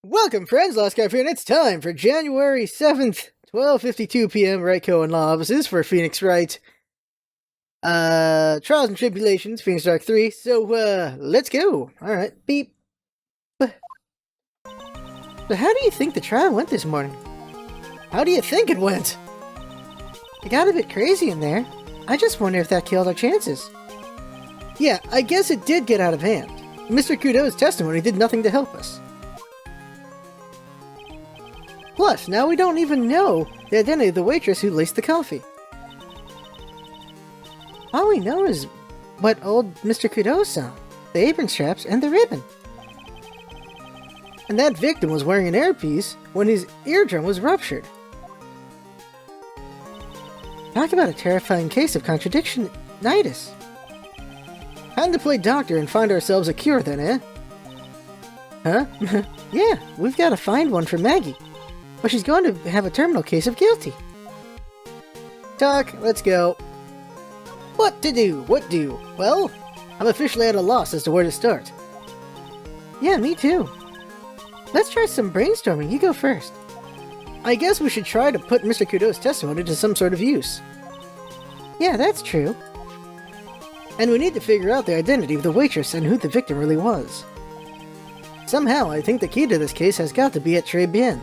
Welcome, friends. LostScarf here, and it's time for January 7th, 12:52 p.m. Wright and Law offices for Phoenix Wright. Trials and Tribulations, Phoenix Dark 3. So, let's go. Alright, beep. So how do you think the trial went this morning? How do you think it went? It got a bit crazy in there. I just wonder if that killed our chances. Yeah, I guess it did get out of hand. Mr. Kudo's testimony did nothing to help us. Plus, now we don't even know the identity of the waitress who laced the coffee. All we know is what old Mr. Kudo saw, the apron straps and the ribbon. And that victim was wearing an earpiece when his eardrum was ruptured. Talk about a terrifying case of contradiction-itis. Time to play doctor and find ourselves a cure then, eh? Huh? Yeah, we've got to find one for Maggie. But she's going to have a terminal case of guilty. Talk, let's go. What to do? What do? Well, I'm officially at a loss as to where to start. Yeah, me too. Let's try some brainstorming. You go first. I guess we should try to put Mr. Kudo's testimony to some sort of use. Yeah, that's true. And we need to figure out the identity of the waitress and who the victim really was. Somehow, I think the key to this case has got to be at Tribulations.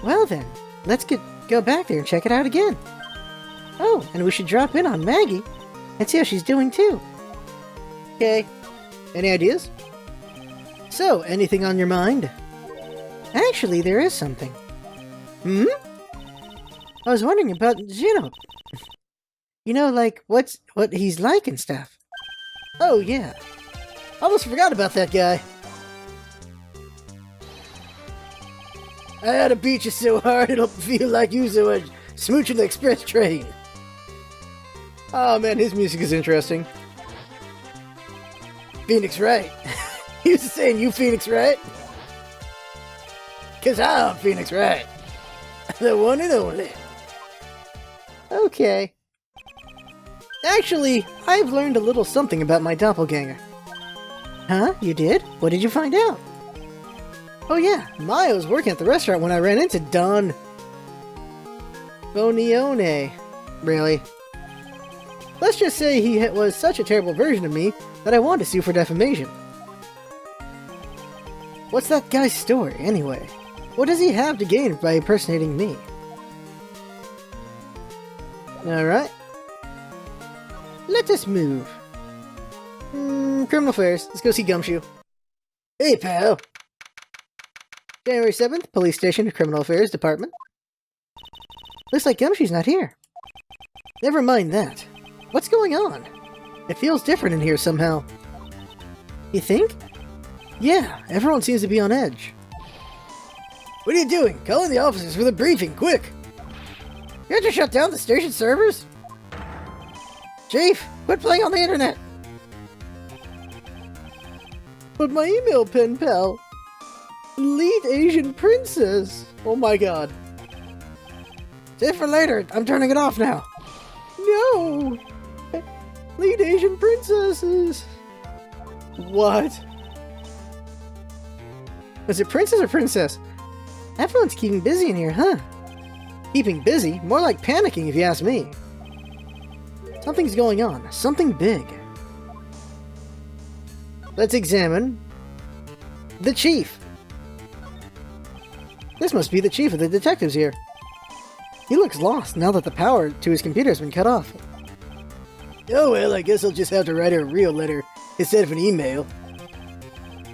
Well then, let's go back there and check it out again. Oh, and we should drop in on Maggie and see how she's doing too. Okay, any ideas? So, anything on your mind? Actually, there is something. Hmm? I was wondering about Gino. You know, like, what he's like and stuff. Oh yeah, almost forgot about that guy. I had to beat you so hard it'll feel like you were smooching the express train. Oh man, his music is interesting. Phoenix Wright. He was saying, you Phoenix Wright? Cause I'm Phoenix Wright. The one and only. Okay. Actually, I've learned a little something about my doppelganger. Huh? You did? What did you find out? Oh yeah, Maya was working at the restaurant when I ran into Don Bonione. Really? Let's just say he was such a terrible version of me that I wanted to sue for defamation. What's that guy's story, anyway? What does he have to gain by impersonating me? Alright. Let us move. Criminal affairs. Let's go see Gumshoe. Hey, pal! January 7th, Police Station, Criminal Affairs Department. Looks like Gumshoe's not here. Never mind that. What's going on? It feels different in here somehow. You think? Yeah, everyone seems to be on edge. What are you doing? Call in the officers for the briefing, quick! You have to shut down the station servers? Chief, quit playing on the internet! But my email pen pal... Lead Asian princess! Oh my god. Save for later, I'm turning it off now. No! Lead Asian princesses! What? Was it princess or princess? Everyone's keeping busy in here, huh? Keeping busy? More like panicking if you ask me. Something's going on. Something big. Let's examine... the chief. This must be the chief of the detectives here. He looks lost now that the power to his computer has been cut off. Oh well, I guess I'll just have to write her a real letter instead of an email.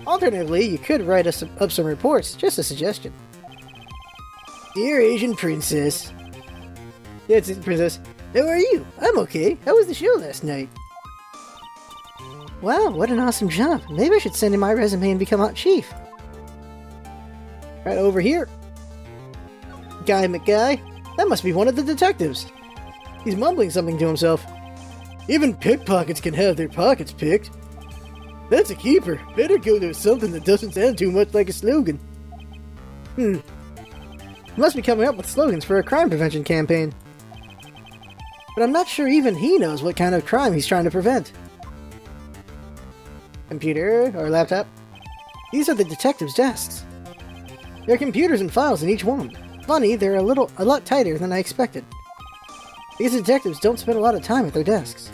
Alternatively, you could write us up some reports, just a suggestion. Dear Asian Princess. That's it, Princess. How are you? I'm okay. How was the show last night? Wow, what an awesome job. Maybe I should send in my resume and become out chief. Right over here. Guy McGuy. That must be one of the detectives. He's mumbling something to himself. Even pickpockets can have their pockets picked. That's a keeper. Better go to something that doesn't sound too much like a slogan. Must be coming up with slogans for a crime prevention campaign. But I'm not sure even he knows what kind of crime he's trying to prevent. Computer or laptop? These are the detectives' desks. There are computers and files in each one. Funny, they're a lot tighter than I expected. These detectives don't spend a lot of time at their desks.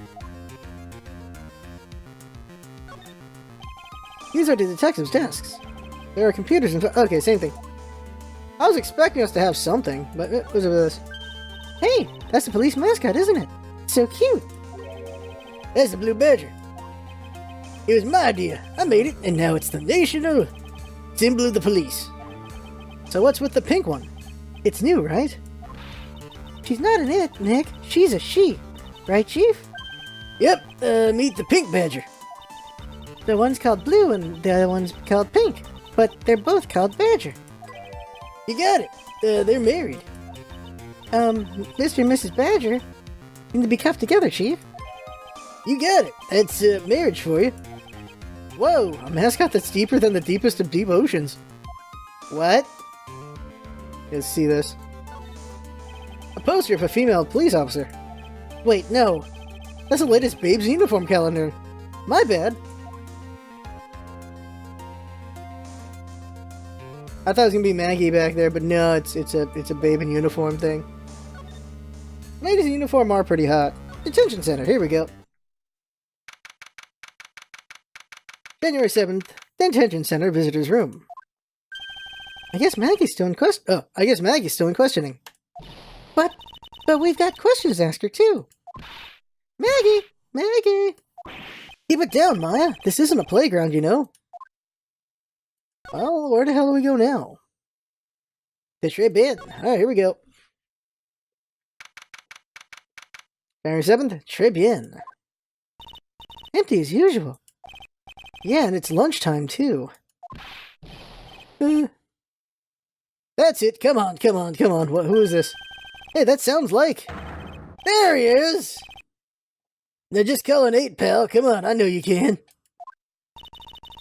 These are the detectives' desks. There are computers and okay, same thing. I was expecting us to have something, but it was this. Hey, that's the police mascot, isn't it? So cute. That's the Blue Badger. It was my idea. I made it, and now it's the national symbol of the police. So what's with the pink one? It's new, right? She's not an it, Nick. She's a she. Right, Chief? Yep, meet the pink badger. The one's called Blue and the other one's called Pink. But they're both called Badger. You got it. They're married. Mr. and Mrs. Badger need to be cuffed together, Chief. You got it. That's marriage for you. Whoa, a mascot that's deeper than the deepest of deep oceans. What? Let's see this. A poster of a female police officer. Wait, no. That's the latest Babe's uniform calendar. My bad. I thought it was gonna be Maggie back there, but no, it's a Babe in uniform thing. Ladies in uniform are pretty hot. Detention center, here we go. January 7th, detention center visitors room. I guess Maggie's still in questioning. But we've got questions to ask her too. Maggie! Keep it down, Maya. This isn't a playground, you know. Well, where the hell do we go now? The Tribune. Alright, here we go. January 7th, Tribune. Empty as usual. Yeah, and it's lunchtime, too. That's it. Come on. Who is this? Hey, that sounds like... There he is! Now just call an 8, pal. Come on, I know you can.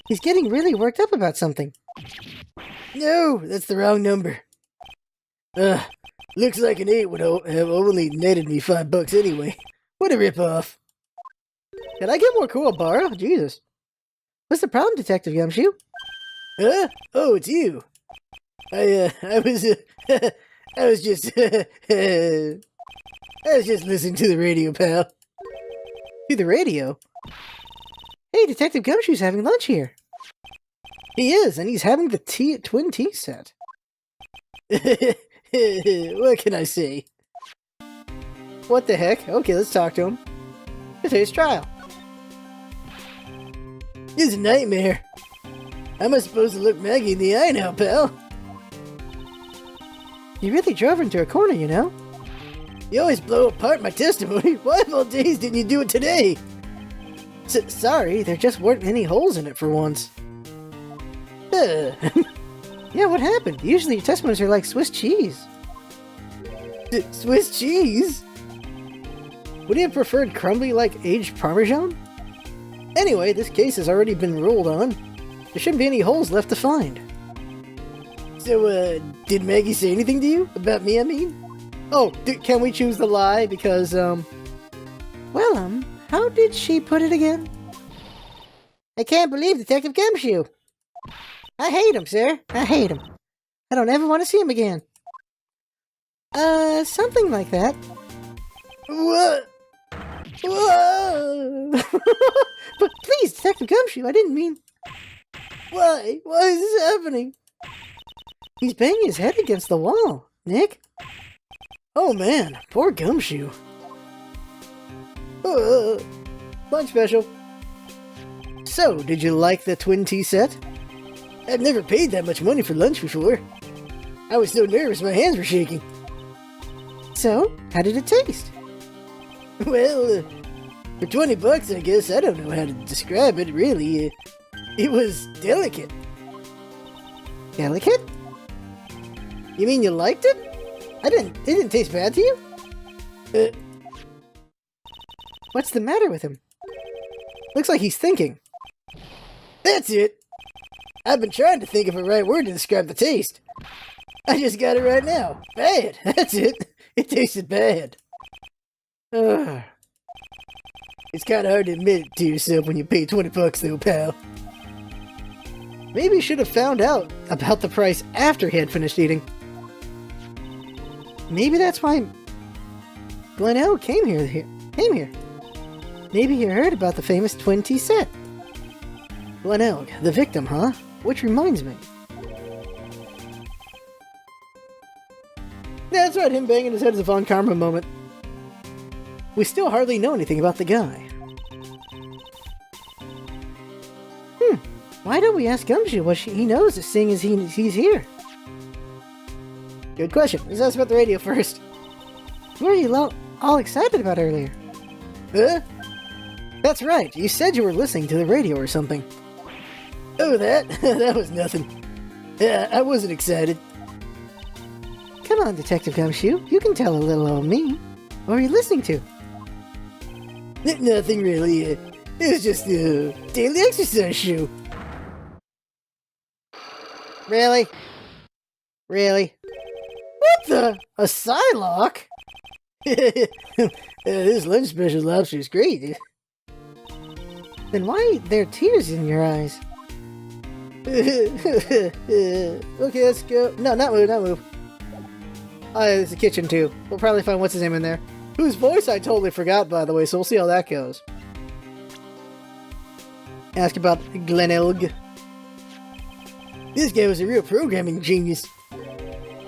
He's getting really worked up about something. No, that's the wrong number. Looks like an 8 would have only netted me $5 anyway. What a ripoff. Can I get more cool, Barra? Jesus. What's the problem, Detective Gumshoe? Huh? Oh, it's you. I was just listening to the radio, pal. To the radio? Hey, Detective Gumshoe's having lunch here. He is, and he's having the twin tea set. What can I say? What the heck? Okay, let's talk to him. Today's trial. It's a nightmare. How am I supposed to look Maggie in the eye now, pal? You really drove her into a corner, you know? You always blow apart my testimony. Why of all days didn't you do it today? Sorry, there just weren't any holes in it for once. Yeah, what happened? Usually your testimonies are like Swiss cheese. Swiss cheese? Would you have preferred crumbly like aged Parmesan? Anyway, this case has already been ruled on. There shouldn't be any holes left to find. So, did Maggie say anything to you? About me, I mean? Oh, can we choose the lie? Because, Well, how did she put it again? I can't believe Detective Gumshoe. I hate him, sir. I hate him. I don't ever want to see him again. Something like that. What? Whoa! But please, Detective Gumshoe, I didn't mean... Why? Why is this happening? He's banging his head against the wall, Nick. Oh man, poor Gumshoe. Lunch special. So, did you like the twin tea set? I've never paid that much money for lunch before. I was so nervous my hands were shaking. So, how did it taste? Well, for $20, I guess. I don't know how to describe it, really. It was delicate. Delicate? You mean you liked it? It didn't taste bad to you? What's the matter with him? Looks like he's thinking. That's it! I've been trying to think of a right word to describe the taste. I just got it right now. Bad. That's it. It tasted bad. It's kind of hard to admit it to yourself when you pay $20 though, pal. Maybe he should have found out about the price after he had finished eating. Maybe that's why Glenelg came here. Maybe he heard about the famous twin tea set. Glenelg, the victim, huh? Which reminds me. Yeah, that's right, him banging his head is a Von Karma moment. We still hardly know anything about the guy. Why don't we ask Gumshoe what he knows, seeing as he's here? Good question. Let's ask about the radio first. What were you all excited about earlier? Huh? That's right. You said you were listening to the radio or something. Oh, that? That was nothing. Yeah, I wasn't excited. Come on, Detective Gumshoe. You can tell a little old me. What were you listening to? Nothing really. It was just a daily exercise show. Really? Really? What the? A Psylocke? This lunch special lobster is great. Then why are there tears in your eyes? Okay, let's go. No, not move. There's a kitchen too. We'll probably find what's his name in there. Whose voice I totally forgot, by the way, so we'll see how that goes. Ask about Glenelg. This guy was a real programming genius.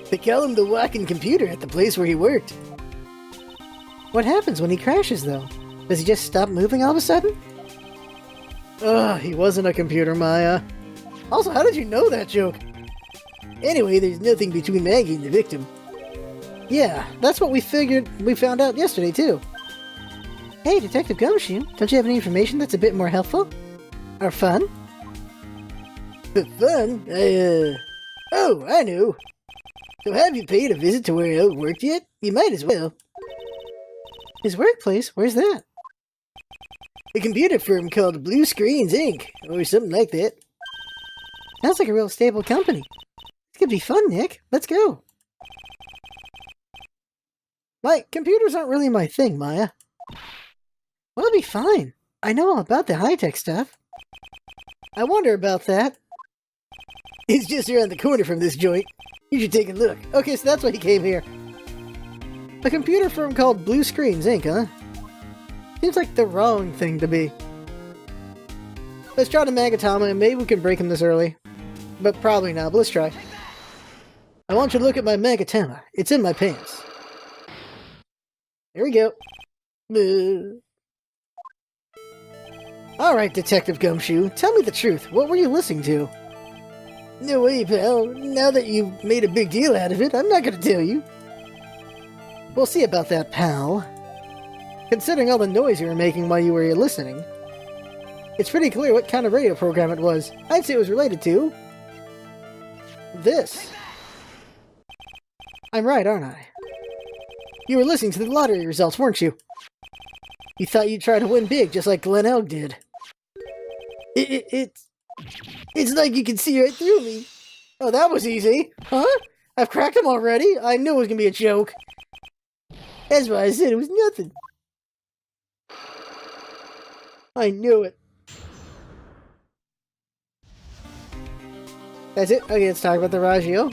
They call him the walking computer at the place where he worked. What happens when he crashes, though? Does he just stop moving all of a sudden? Ugh, he wasn't a computer, Maya. Also, how did you know that joke? Anyway, there's nothing between Maggie and the victim. Yeah, that's what we found out yesterday, too. Hey, Detective Gumshoe, don't you have any information that's a bit more helpful? Or fun? Fun? Oh, I know. So have you paid a visit to where Elg worked yet? You might as well. His workplace? Where's that? A computer firm called Blue Screens, Inc., or something like that. Sounds like a real stable company. This could be fun, Nick. Let's go. Computers aren't really my thing, Maya. Well, it'll be fine. I know all about the high-tech stuff. I wonder about that. It's just around the corner from this joint. You should take a look. Okay, so that's why he came here. A computer firm called Blue Screens, Inc., huh? Seems like the wrong thing to be. Let's try to Magatama, and maybe we can break him this early. But probably not, but let's try. I want you to look at my Magatama. It's in my pants. There we go. Alright, Detective Gumshoe, tell me the truth. What were you listening to? No way, pal. Now that you've made a big deal out of it, I'm not gonna tell you. We'll see about that, pal. Considering all the noise you were making while you were listening, it's pretty clear what kind of radio program it was. I'd say it was related to this. I'm right, aren't I? You were listening to the lottery results, weren't you? You thought you'd try to win big, just like Glenelg did. It's like you can see right through me. Oh, that was easy. Huh? I've cracked him already? I knew it was gonna be a joke. That's why I said it was nothing. I knew it. That's it? Okay, let's talk about the Raggio.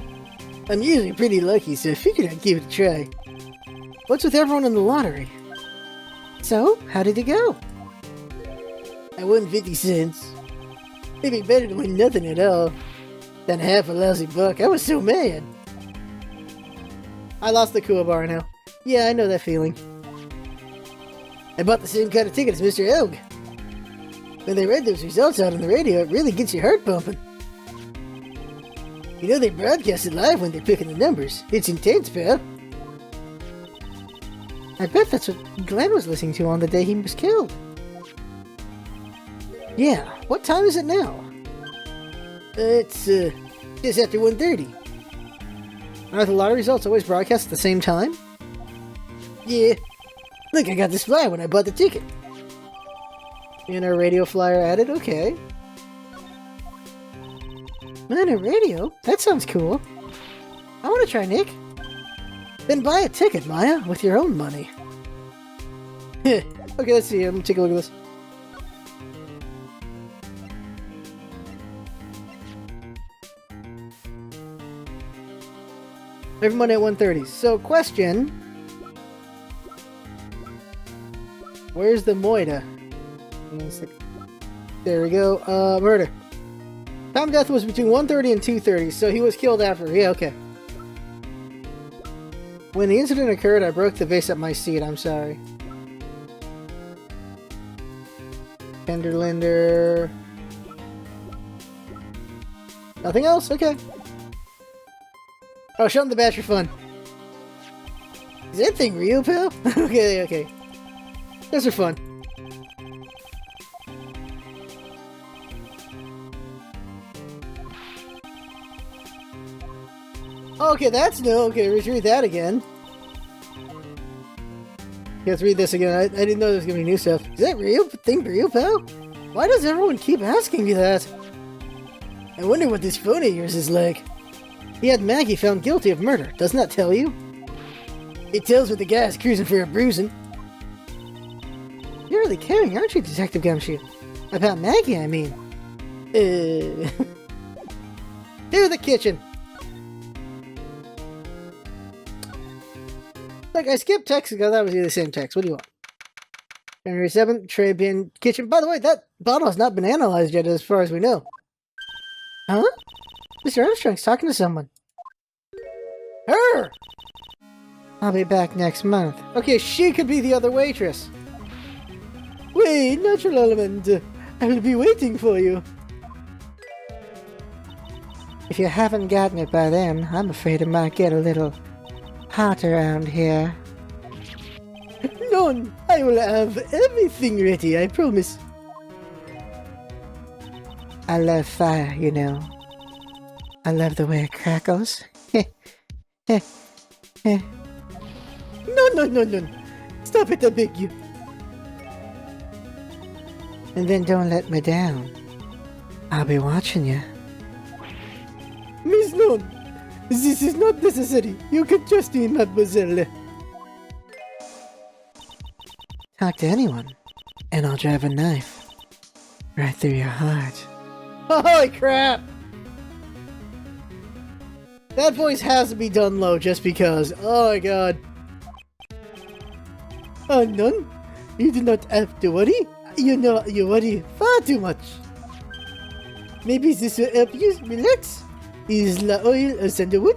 I'm usually pretty lucky, so I figured I'd give it a try. What's with everyone in the lottery? So, how did it go? I won 50 cents. It'd be better to win nothing at all than half a lousy buck. I was so mad. I lost the Kua bar now. Yeah, I know that feeling. I bought the same kind of ticket as Mr. Elg. When they read those results out on the radio, it really gets your heart pumping. You know they broadcast it live when they're picking the numbers. It's intense, pal. I bet that's what Glenn was listening to on the day he was killed. Yeah, what time is it now? It's, just after 1:30. Are the lottery results always broadcast at the same time? Yeah. Look, I got this flyer when I bought the ticket. And a radio flyer added? Okay. Man, a radio? That sounds cool. I want to try, Nick. Then buy a ticket, Maya, with your own money. Okay, let's see. Let me take a look at this. Every Monday at 1:30. So, question. Where's the Moida? There we go. Murder. Time of death was between 1:30 and 2:30, so he was killed after. Yeah, okay. When the incident occurred, I broke the vase at my seat. I'm sorry. Tenderlinder. Nothing else? Okay. Oh, show him the badge for fun. Is that thing real, pal? Okay, okay. Those are fun. Okay, that's new. Okay, let's read that again. Let's read this again. I didn't know there was gonna be new stuff. Is that real? Thing real, pal? Why does everyone keep asking me that? I wonder what this phone of yours is like. He had Maggie found guilty of murder. Doesn't that tell you? It tells what the guy is cruising for a bruising. You're really caring, aren't you, Detective Gumshoe? About Maggie, I mean. To the kitchen. Like, I skipped text because that was the same text. What do you want? January 7th, tray bin, kitchen. By the way, that bottle has not been analyzed yet as far as we know. Huh? Mr. Armstrong's talking to someone. Her! I'll be back next month. Okay, she could be the other waitress. Wait, natural element. I will be waiting for you. If you haven't gotten it by then, I'm afraid it might get a little hot around here. None. I will have everything ready, I promise. I love fire, you know. I love the way it crackles. No. Stop it, I beg you. And then don't let me down. I'll be watching you. Miss Nunn, this is not necessary. You can trust me, mademoiselle. Talk to anyone, and I'll drive a knife right through your heart. Holy crap! That voice has to be done low just because. Oh my god. Oh, Nunn, you do not have to worry. You know you worry far too much. Maybe this will help you relax. Is la oil a sandalwood?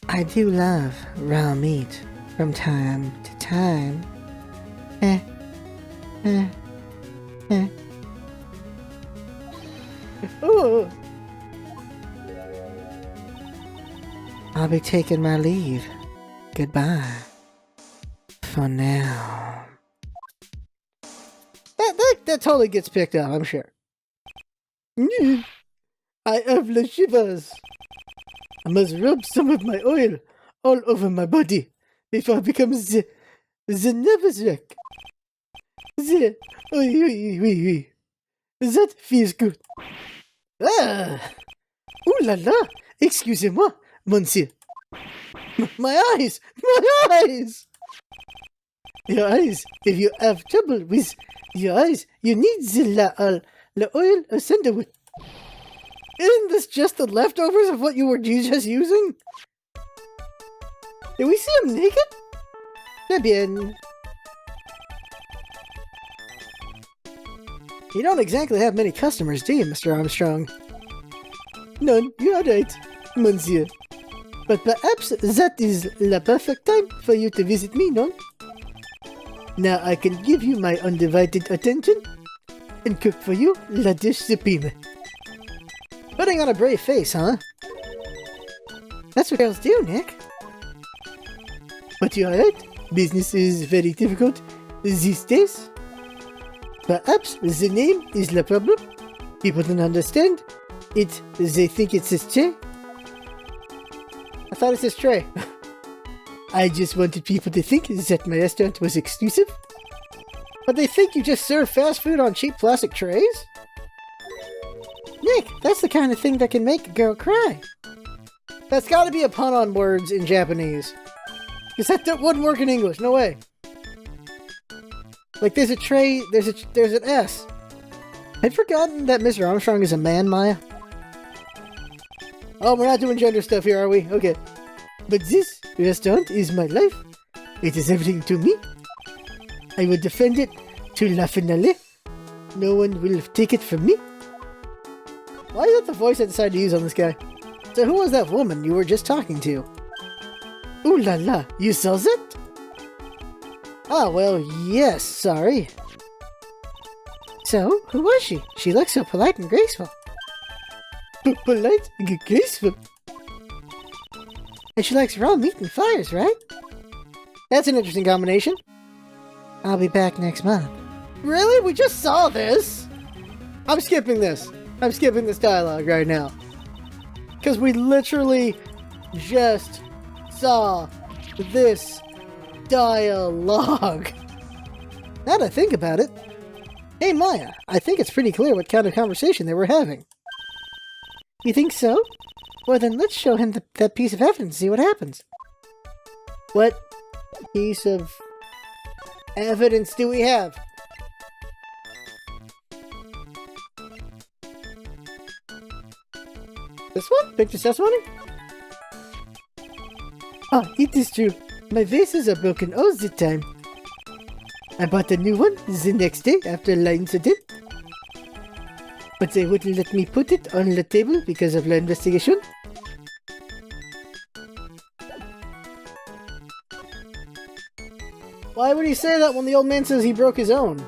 I do love raw meat from time to time. Oh. I'll be taking my leave. Goodbye. For now. That totally gets picked up, I'm sure. I have the shivers. I must rub some of my oil all over my body before I become the nervous wreck. Oui. That feels good. Ah! Ooh la la! Excusez-moi, monsieur. My eyes! My eyes! Your eyes. If you have trouble with your eyes, you need the oil of sandalwood. Isn't this just the leftovers of what you were just using? Did we see him naked? Très bien. You don't exactly have many customers, do you, Mr. Armstrong? None, you are right, monsieur. But perhaps that is the perfect time for you to visit me, no? Now I can give you my undivided attention and cook for you la dish supreme. Putting on a brave face, huh? That's what girls do, Nick. But you're right, business is very difficult these days. Perhaps the name is the problem. People don't understand it. They think it says Che. I thought it says Trey. I just wanted people to think that my restaurant was exclusive. But they think you just serve fast food on cheap plastic trays? Nick, that's the kind of thing that can make a girl cry. That's gotta be a pun on words in Japanese. Because that wouldn't work in English, no way. Like there's a tray, there's an S. I'd forgotten that Mr. Armstrong is a man, Maya. Oh, we're not doing gender stuff here, are we? Okay. But this restaurant is my life. It is everything to me. I will defend it to la finale. No one will take it from me. Why is that the voice I decided to use on this guy? So who was that woman you were just talking to? Ooh la la, you saw that? Ah, well, yes, sorry. So, who was she? She looks so polite and graceful. Polite and graceful? And she likes raw meat and fires, right? That's an interesting combination. I'll be back next month. Really? We just saw this? I'm skipping this. I'm skipping this dialogue right now. Because we literally just saw this dialogue. Now that I think about it. Hey Maya, I think it's pretty clear what kind of conversation they were having. You think so? Well then let's show him that piece of evidence and see what happens. What piece of evidence do we have? This one? Picture testimony? Ah, it is true. My vases are broken all the time. I bought a new one the next day after the incident. But they wouldn't let me put it on the table because of the investigation. Why would he say that when the old man says he broke his own?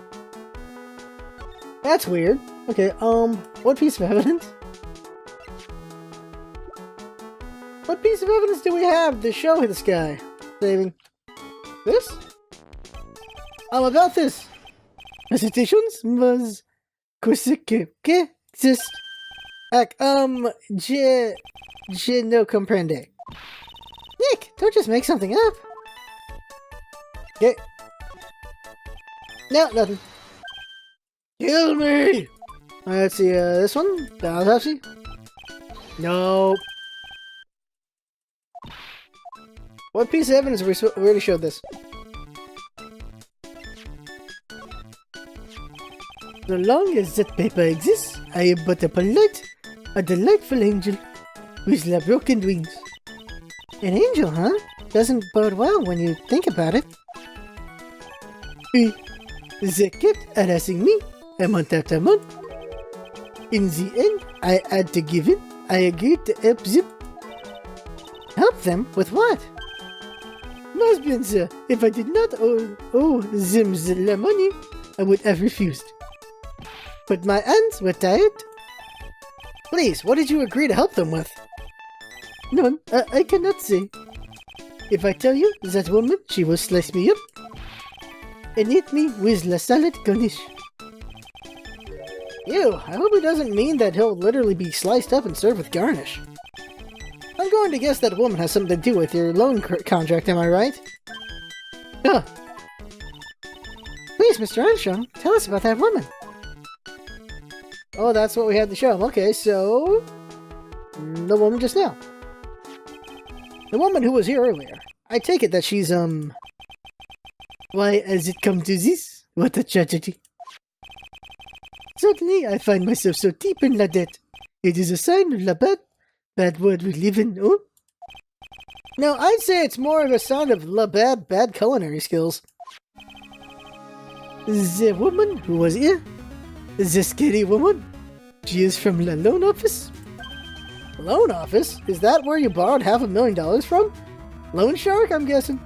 That's weird. Okay, what piece of evidence? What piece of evidence do we have to show this guy? Saving. This? About this. Hesitations was... que exist. Je no comprende. Nick, don't just make something up. Okay. No, nothing. Kill me! Alright, let's see, this one? The autopsy? No. What piece of evidence we already showed this? So long as that paper exists, I am but a delightful angel with la broken wings. An angel, huh? Doesn't bode well when you think about it. Oui, they kept harassing me, month after month. In the end, I had to give in. I agreed to help them. Help them? With what? Must be, sir. If I did not owe them the money, I would have refused. But my hands were tired. Please, what did you agree to help them with? None, I cannot say. If I tell you, that woman, she will slice me up and eat me with la salad garnish. Ew, I hope he doesn't mean that he'll literally be sliced up and served with garnish. I'm going to guess that woman has something to do with your loan contract, am I right? Ugh. Please, Mr. Armstrong, tell us about that woman. Oh, that's what we had to show him. Okay, so... the woman just now. The woman who was here earlier. I take it that she's, Why has it come to this? What a tragedy. Suddenly, I find myself so deep in la debt. It is a sign of la bad world we live in, oh? No, I'd say it's more of a sign of la bad culinary skills. The woman who was here? The scary woman? She is from the loan office? Loan office? Is that where you borrowed $500,000 from? Loan shark, I'm guessing.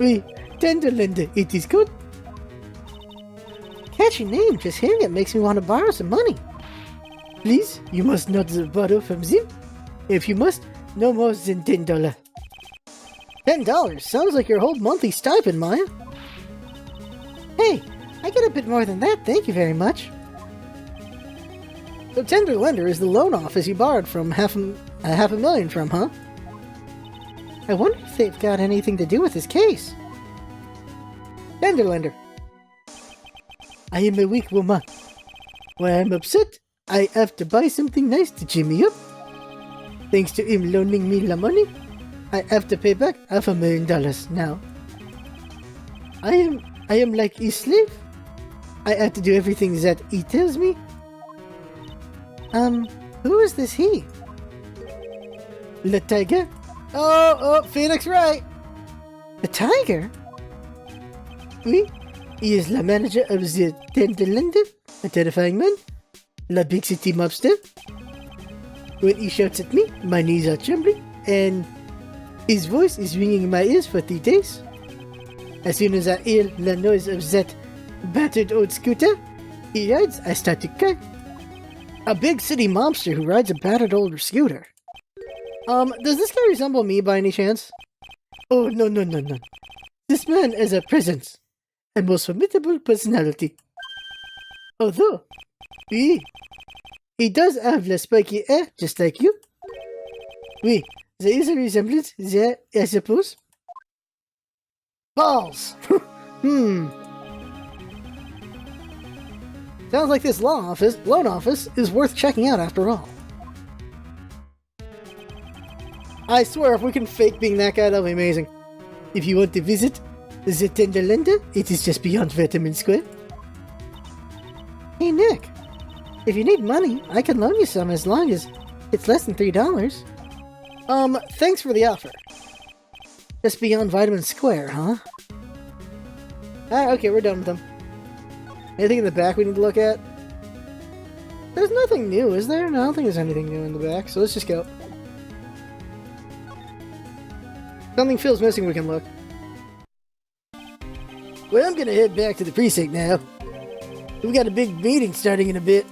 Oui, tender lender, it is good. Catchy name, just hearing it makes me want to borrow some money. Please, you must not borrow from them. If you must, no more than $10. $10? Sounds like your whole monthly stipend, Maya. Hey, I get a bit more than that, thank you very much. So tender lender is the loan office you borrowed from half a million from, huh? I wonder if they've got anything to do with this case. Tender lender. I am a weak woman. When I'm upset, I have to buy something nice to cheer me up. Thanks to him loaning me the money, I have to pay back $500,000 now. I am like a slave. I have to do everything that he tells me. Who is this he? Le Tiger? Oh, Phoenix Wright! The Tiger? Oui, he is the manager of the Tenderlander, a terrifying man, la big city mobster. When he shouts at me, my knees are trembling, and his voice is ringing in my ears for 3 days. As soon as I hear the noise of that battered old scooter he rides, I start to cry. A big city mobster who rides a battered old scooter. Does this guy resemble me by any chance? Oh, no. This man is a presence, a most formidable personality. Although, he does have the spiky hair, just like you. Oui, there is a resemblance there, I suppose. Balls! Sounds like this loan office is worth checking out after all. I swear, if we can fake being that guy, that'll be amazing. If you want to visit the Tenderlander, it is just beyond Vitamin Square. Hey Nick, if you need money, I can loan you some as long as it's less than $3. Thanks for the offer. Just beyond Vitamin Square, huh? Okay, we're done with them. Anything in the back we need to look at? There's nothing new, is there? No, I don't think there's anything new in the back, so let's just go. Something feels missing, we can look. Well, I'm gonna head back to the precinct now. We got a big meeting starting in a bit.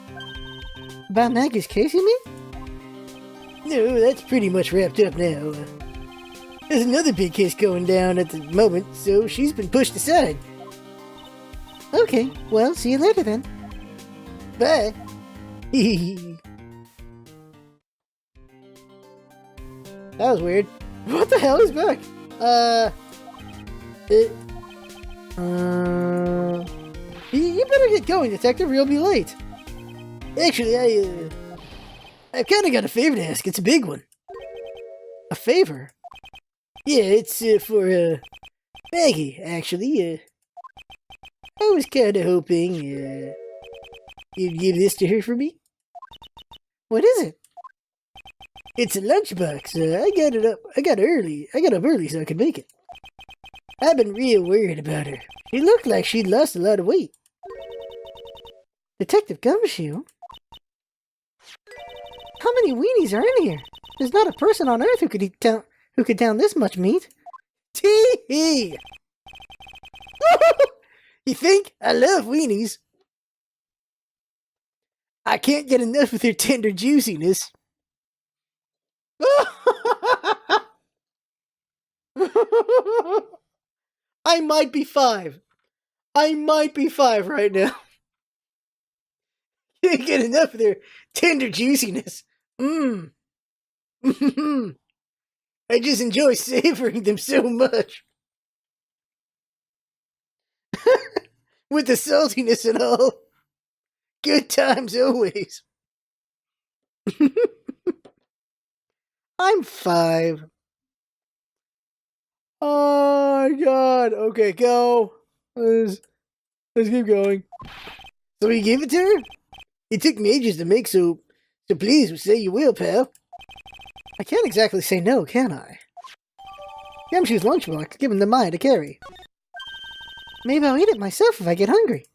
About Maggie's case, you mean? No, that's pretty much wrapped up now. There's another big case going down at the moment, so she's been pushed aside. Okay, well, see you later then. Bye. That was weird. What the hell is back? You better get going, detective, or you'll be late. Actually, I've kind of got a favor to ask. It's a big one. A favor? Yeah, it's for Maggie, actually. I was kind of hoping you'd give this to her for me. What is it? It's a lunchbox. I got up early so I could make it. I've been real worried about her. She looked like she'd lost a lot of weight. Detective Gumshoe? How many weenies are in here? There's not a person on Earth who could down this much meat. Tee-hee! You think? I love weenies. I can't get enough of their tender juiciness. I might be 5. I might be 5 right now. Can't get enough of their tender juiciness. I just enjoy savoring them so much. With the saltiness and all. Good times always. I'm 5. Oh my god. Okay, go. Let's keep going. So you gave it to her? It took me ages to make, so please say you will, pal. I can't exactly say no, can I? Gumshoe's lunchbox, given to Maya to carry. Maybe I'll eat it myself if I get hungry.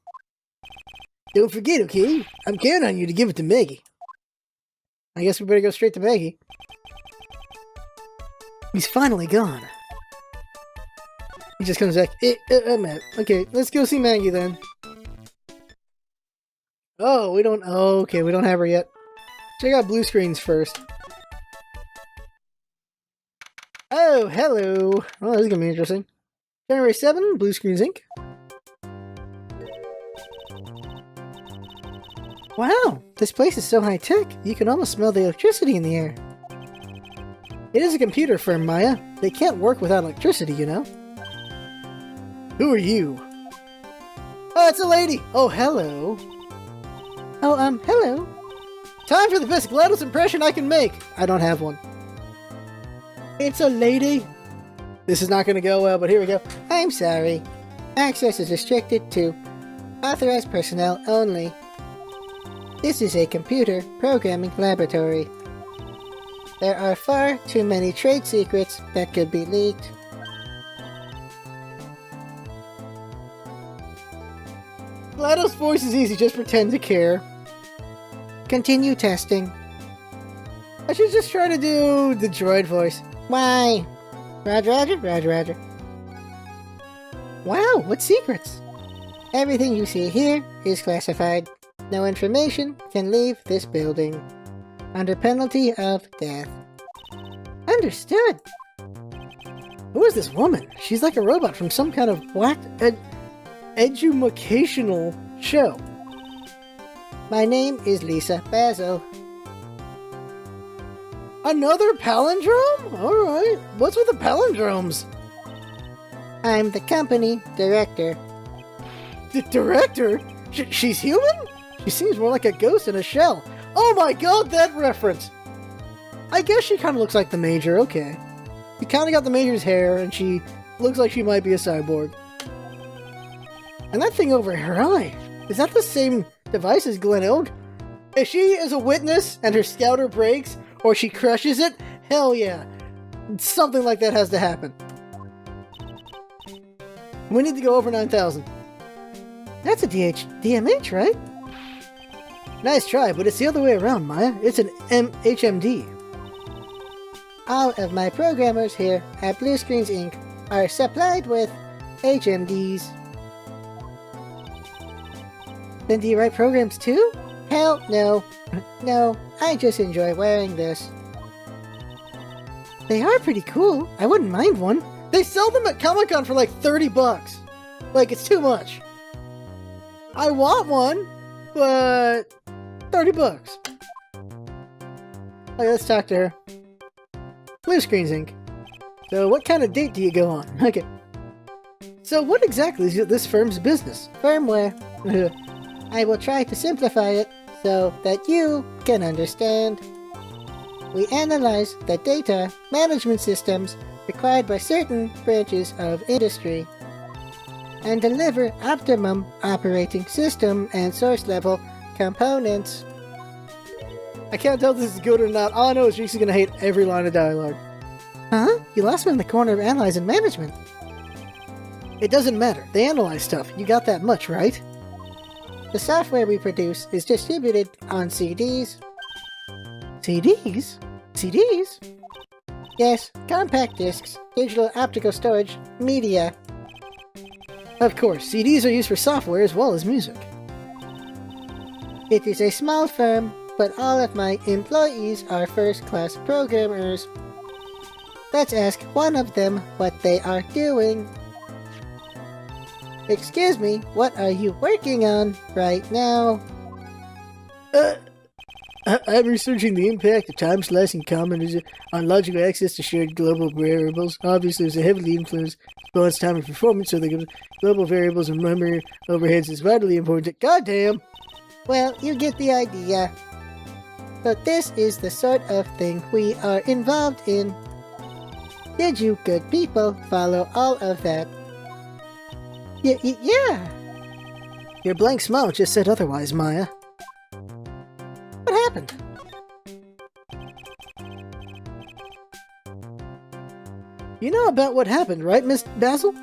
Don't forget, okay? I'm counting on you to give it to Maggie. I guess we better go straight to Maggie. He's finally gone. He just comes back. I'm out. Okay, let's go see Maggie then. Oh, we don't... Oh, okay, we don't have her yet. Check out blue screens first. Oh, hello. Oh, this is gonna be interesting. January 7, Blue Screens Inc. Wow, this place is so high-tech, you can almost smell the electricity in the air. It is a computer firm, Maya. They can't work without electricity, you know. Who are you? Oh, it's a lady! Oh, hello. Oh, hello. Time for the best GLaDOS impression I can make! I don't have one. It's a lady. This is not going to go well, but here we go. I'm sorry. Access is restricted to authorized personnel only. This is a computer programming laboratory. There are far too many trade secrets that could be leaked. GLaDOS' voice is easy, just pretend to care. Continue testing. I should just try to do the droid voice. Why? Roger, roger, roger, roger. Wow, what secrets? Everything you see here is classified. No information can leave this building. Under penalty of death. Understood. Who is this woman? She's like a robot from some kind of whacked educational show. My name is Lisa Basil. Another palindrome? Alright. What's with the palindromes? I'm the company director. The director? She's human? She seems more like a ghost in a shell. Oh my god, that reference! I guess she kind of looks like the Major, okay. You kind of got the Major's hair, and she looks like she might be a cyborg. And that thing over her eye, is that the same device as Glenelg? If she is a witness and her scouter breaks, or she crushes it, hell yeah. Something like that has to happen. We need to go over 9,000. That's a DMH, right? Nice try, but it's the other way around, Maya. It's an HMD. All of my programmers here at Blue Screens Inc. are supplied with HMDs. Then do you write programs too? Hell no. No, I just enjoy wearing this. They are pretty cool. I wouldn't mind one. They sell them at Comic-Con for like 30 bucks. Like, it's too much. I want one, but 30 bucks. Okay, let's talk to her. Blue Screens Inc. So what kind of date do you go on? Okay. So what exactly is this firm's business? Firmware. I will try to simplify it so that you can understand. We analyze the data management systems required by certain branches of industry and deliver optimum operating system and source level components. I can't tell if this is good or not. All I know is Reese's gonna hate every line of dialogue. Huh? You lost me in the corner of analyzing management. It doesn't matter. They analyze stuff. You got that much, right? The software we produce is distributed on CDs. CDs? CDs? Yes, compact discs, digital optical storage, media. Of course, CDs are used for software as well as music. It is a small firm, but all of my employees are first-class programmers. Let's ask one of them what they are doing. Excuse me, what are you working on right now? I'm researching the impact of time-slicing communism on logical access to shared global variables. Obviously, there's a heavily influenced response time and performance, so the global variables and memory overheads is vitally important. Goddamn! Well, you get the idea. But this is the sort of thing we are involved in. Did you good people follow all of that? Yeah! Your blank smile just said otherwise, Maya. What happened? You know about what happened, right, Miss Basil?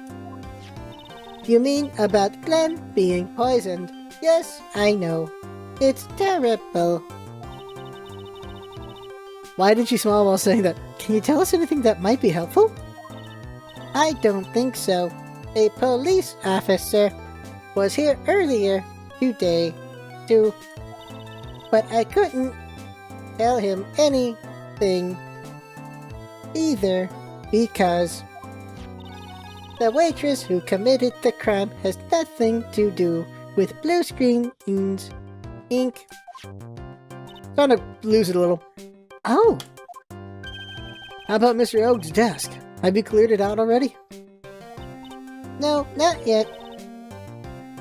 You mean about Glenn being poisoned? Yes, I know. It's terrible. Why did she smile while saying that? Can you tell us anything that might be helpful? I don't think so. A police officer was here earlier today, too. But I couldn't tell him anything either because the waitress who committed the crime has nothing to do with Blue Screens Inc. Trying to lose it a little. Oh! How about Mr. Oak's desk? Have you cleared it out already? No, not yet.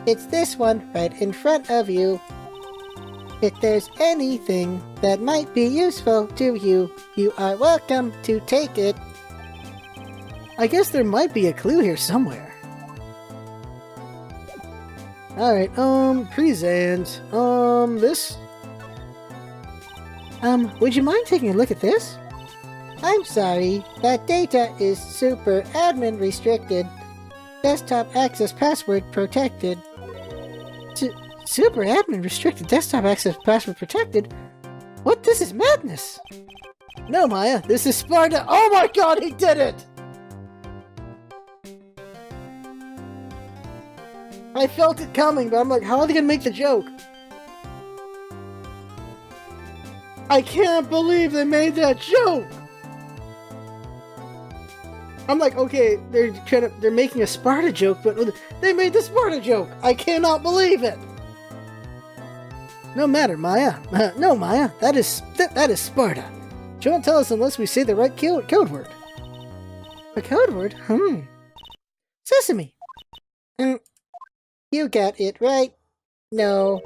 It's this one right in front of you. If there's anything that might be useful to you, you are welcome to take it. I guess there might be a clue here somewhere. Alright, present. This? Would you mind taking a look at this? I'm sorry, that data is super admin restricted. Desktop access password protected. Super admin restricted desktop access password protected? What? This is madness! No, Maya, this is Sparta. Oh my god, he did it! I felt it coming, but I'm like, how are they gonna make the joke? I can't believe they made that joke! I'm like, okay, they're making a Sparta joke, but they made the Sparta joke! I cannot believe it! No matter, Maya. No, Maya, that is Sparta. She won't tell us unless we say the right code word. A code word? Sesame. You got it right. No.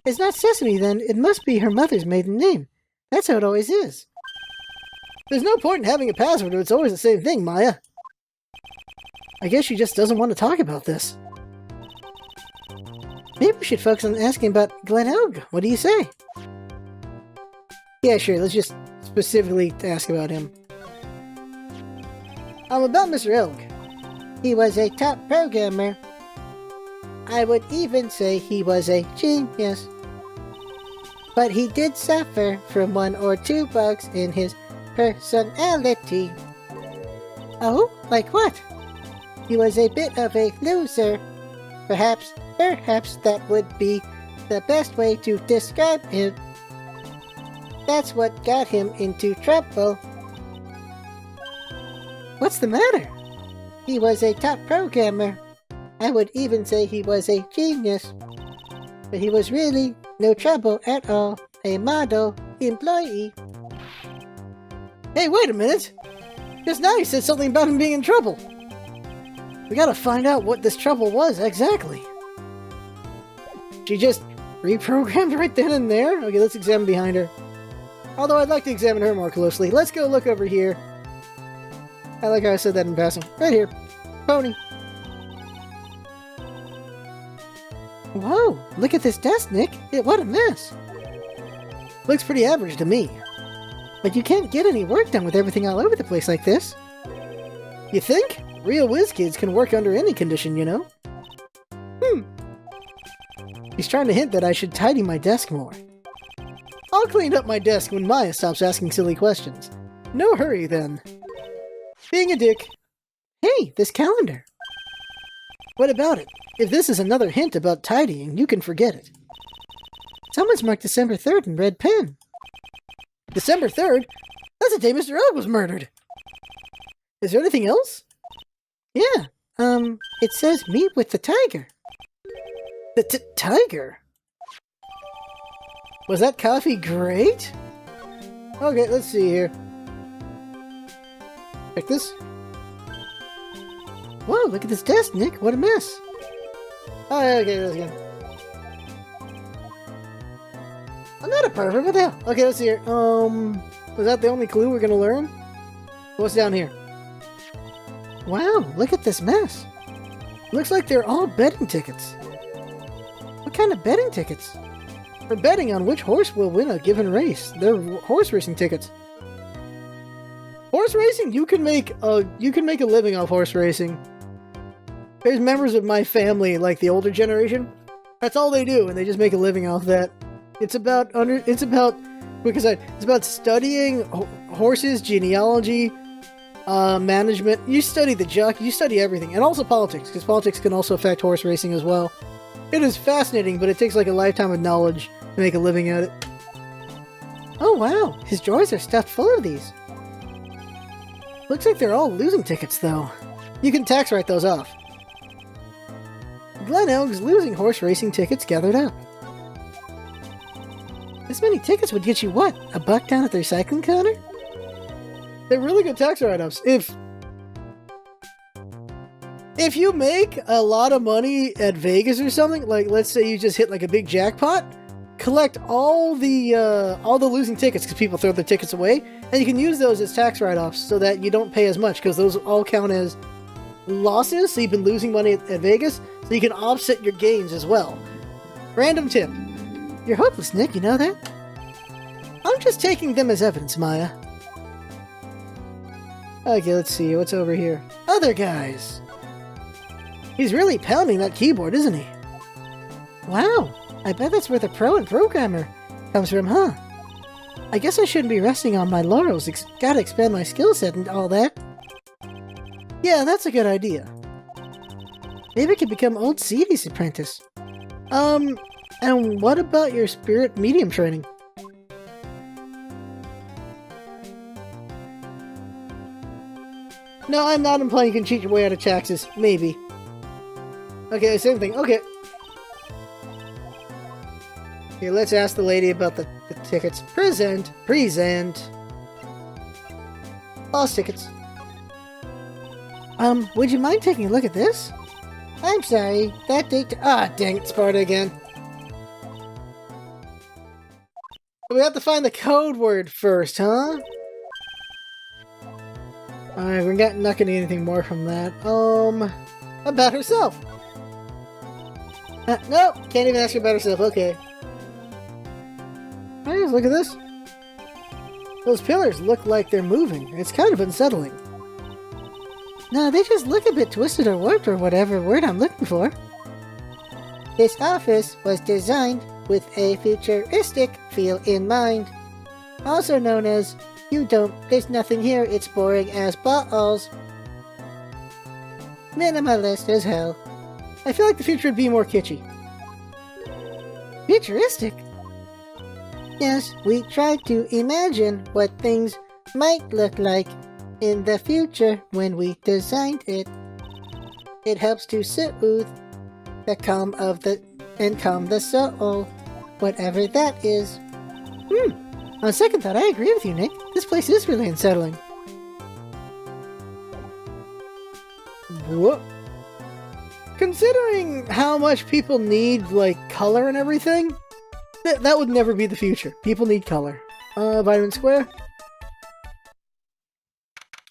It's not Sesame, then. It must be her mother's maiden name. That's how it always is. There's no point in having a password if it's always the same thing, Maya. I guess she just doesn't want to talk about this. Maybe we should focus on asking about Glen Elg. What do you say? Yeah, sure. Let's just specifically ask about him. About Mr. Elg. He was a top programmer. I would even say he was a genius. But he did suffer from 1 or 2 bugs in his personality. Oh, like what? He was a bit of a loser. Perhaps that would be the best way to describe him. That's what got him into trouble. What's the matter? He was a top programmer. I would even say he was a genius. But he was really no trouble at all. A model employee. Hey, wait a minute! Just now you said something about him being in trouble. We gotta find out what this trouble was exactly. She just reprogrammed right then and there? Okay, let's examine behind her. Although I'd like to examine her more closely. Let's go look over here. I like how I said that in passing. Right here. Pony. Whoa, look at this desk, Nick. What a mess. Looks pretty average to me. But you can't get any work done with everything all over the place like this. You think? Real whiz kids can work under any condition, you know? He's trying to hint that I should tidy my desk more. I'll clean up my desk when Maya stops asking silly questions. No hurry, then. Being a dick. Hey, this calendar. What about it? If this is another hint about tidying, you can forget it. Someone's marked December 3rd in red pen. December 3rd? That's the day Mr. Elg was murdered. Is there anything else? Yeah, it says meet with the tiger. The tiger? Was that coffee great? Okay, let's see here. Check this. Whoa, look at this desk, Nick. What a mess. Oh, yeah, okay, let's go. I'm not a pervert, what the hell? Okay, let's see here. Was that the only clue we're gonna learn? What's down here? Wow, look at this mess. Looks like they're all betting tickets. What kind of betting tickets? For betting on which horse will win a given race. They're horse racing tickets. Horse racing? You can make a living off horse racing. There's members of my family, like the older generation. That's all they do, and they just make a living off that. It's about studying horses, genealogy, management. You study the jockey, you study everything, and also politics, because politics can also affect horse racing as well. It is fascinating, but it takes like a lifetime of knowledge to make a living at it. Oh wow, his drawers are stuffed full of these. Looks like they're all losing tickets, though. You can tax write those off. Glen Elg's losing horse racing tickets gathered up. This many tickets would get you what? $1 down at the recycling counter? They're really good tax write-offs. If you make a lot of money at Vegas or something, like let's say you just hit like a big jackpot, collect all the losing tickets because people throw their tickets away, and you can use those as tax write-offs so that you don't pay as much because those all count as losses. So you've been losing money at Vegas, so you can offset your gains as well. Random tip. You're hopeless, Nick, you know that? I'm just taking them as evidence, Maya. Okay, let's see. What's over here? Other guys! He's really pounding that keyboard, isn't he? Wow! I bet that's where the pro and programmer comes from, huh? I guess I shouldn't be resting on my laurels. Gotta expand my skill set and all that. Yeah, that's a good idea. Maybe I could become Old Seedy's apprentice. And what about your spirit medium training? No, I'm not implying you can cheat your way out of taxes. Maybe. Okay, same thing. Okay. Here, let's ask the lady about the tickets. Present. Lost tickets. Would you mind taking a look at this? I'm sorry, that date... Ah, dang it, Sparta again. We have to find the code word first, huh? Alright, we're not getting anything more from that. About herself. Nope, can't even ask her about herself, okay. Alright, look at this. Those pillars look like they're moving. It's kind of unsettling. No, they just look a bit twisted or warped or whatever word I'm looking for. This office was designed with a futuristic feel in mind. Also known as, there's nothing here, it's boring as balls. Minimalist as hell. I feel like the future would be more kitschy. Futuristic? Yes, we tried to imagine what things might look like in the future when we designed it. It helps to soothe the calm the soul, whatever that is. On second thought, I agree with you, Nick. This place is really unsettling. Whoa. Considering how much people need, like, color and everything, that would never be the future. People need color. Vitamin Square?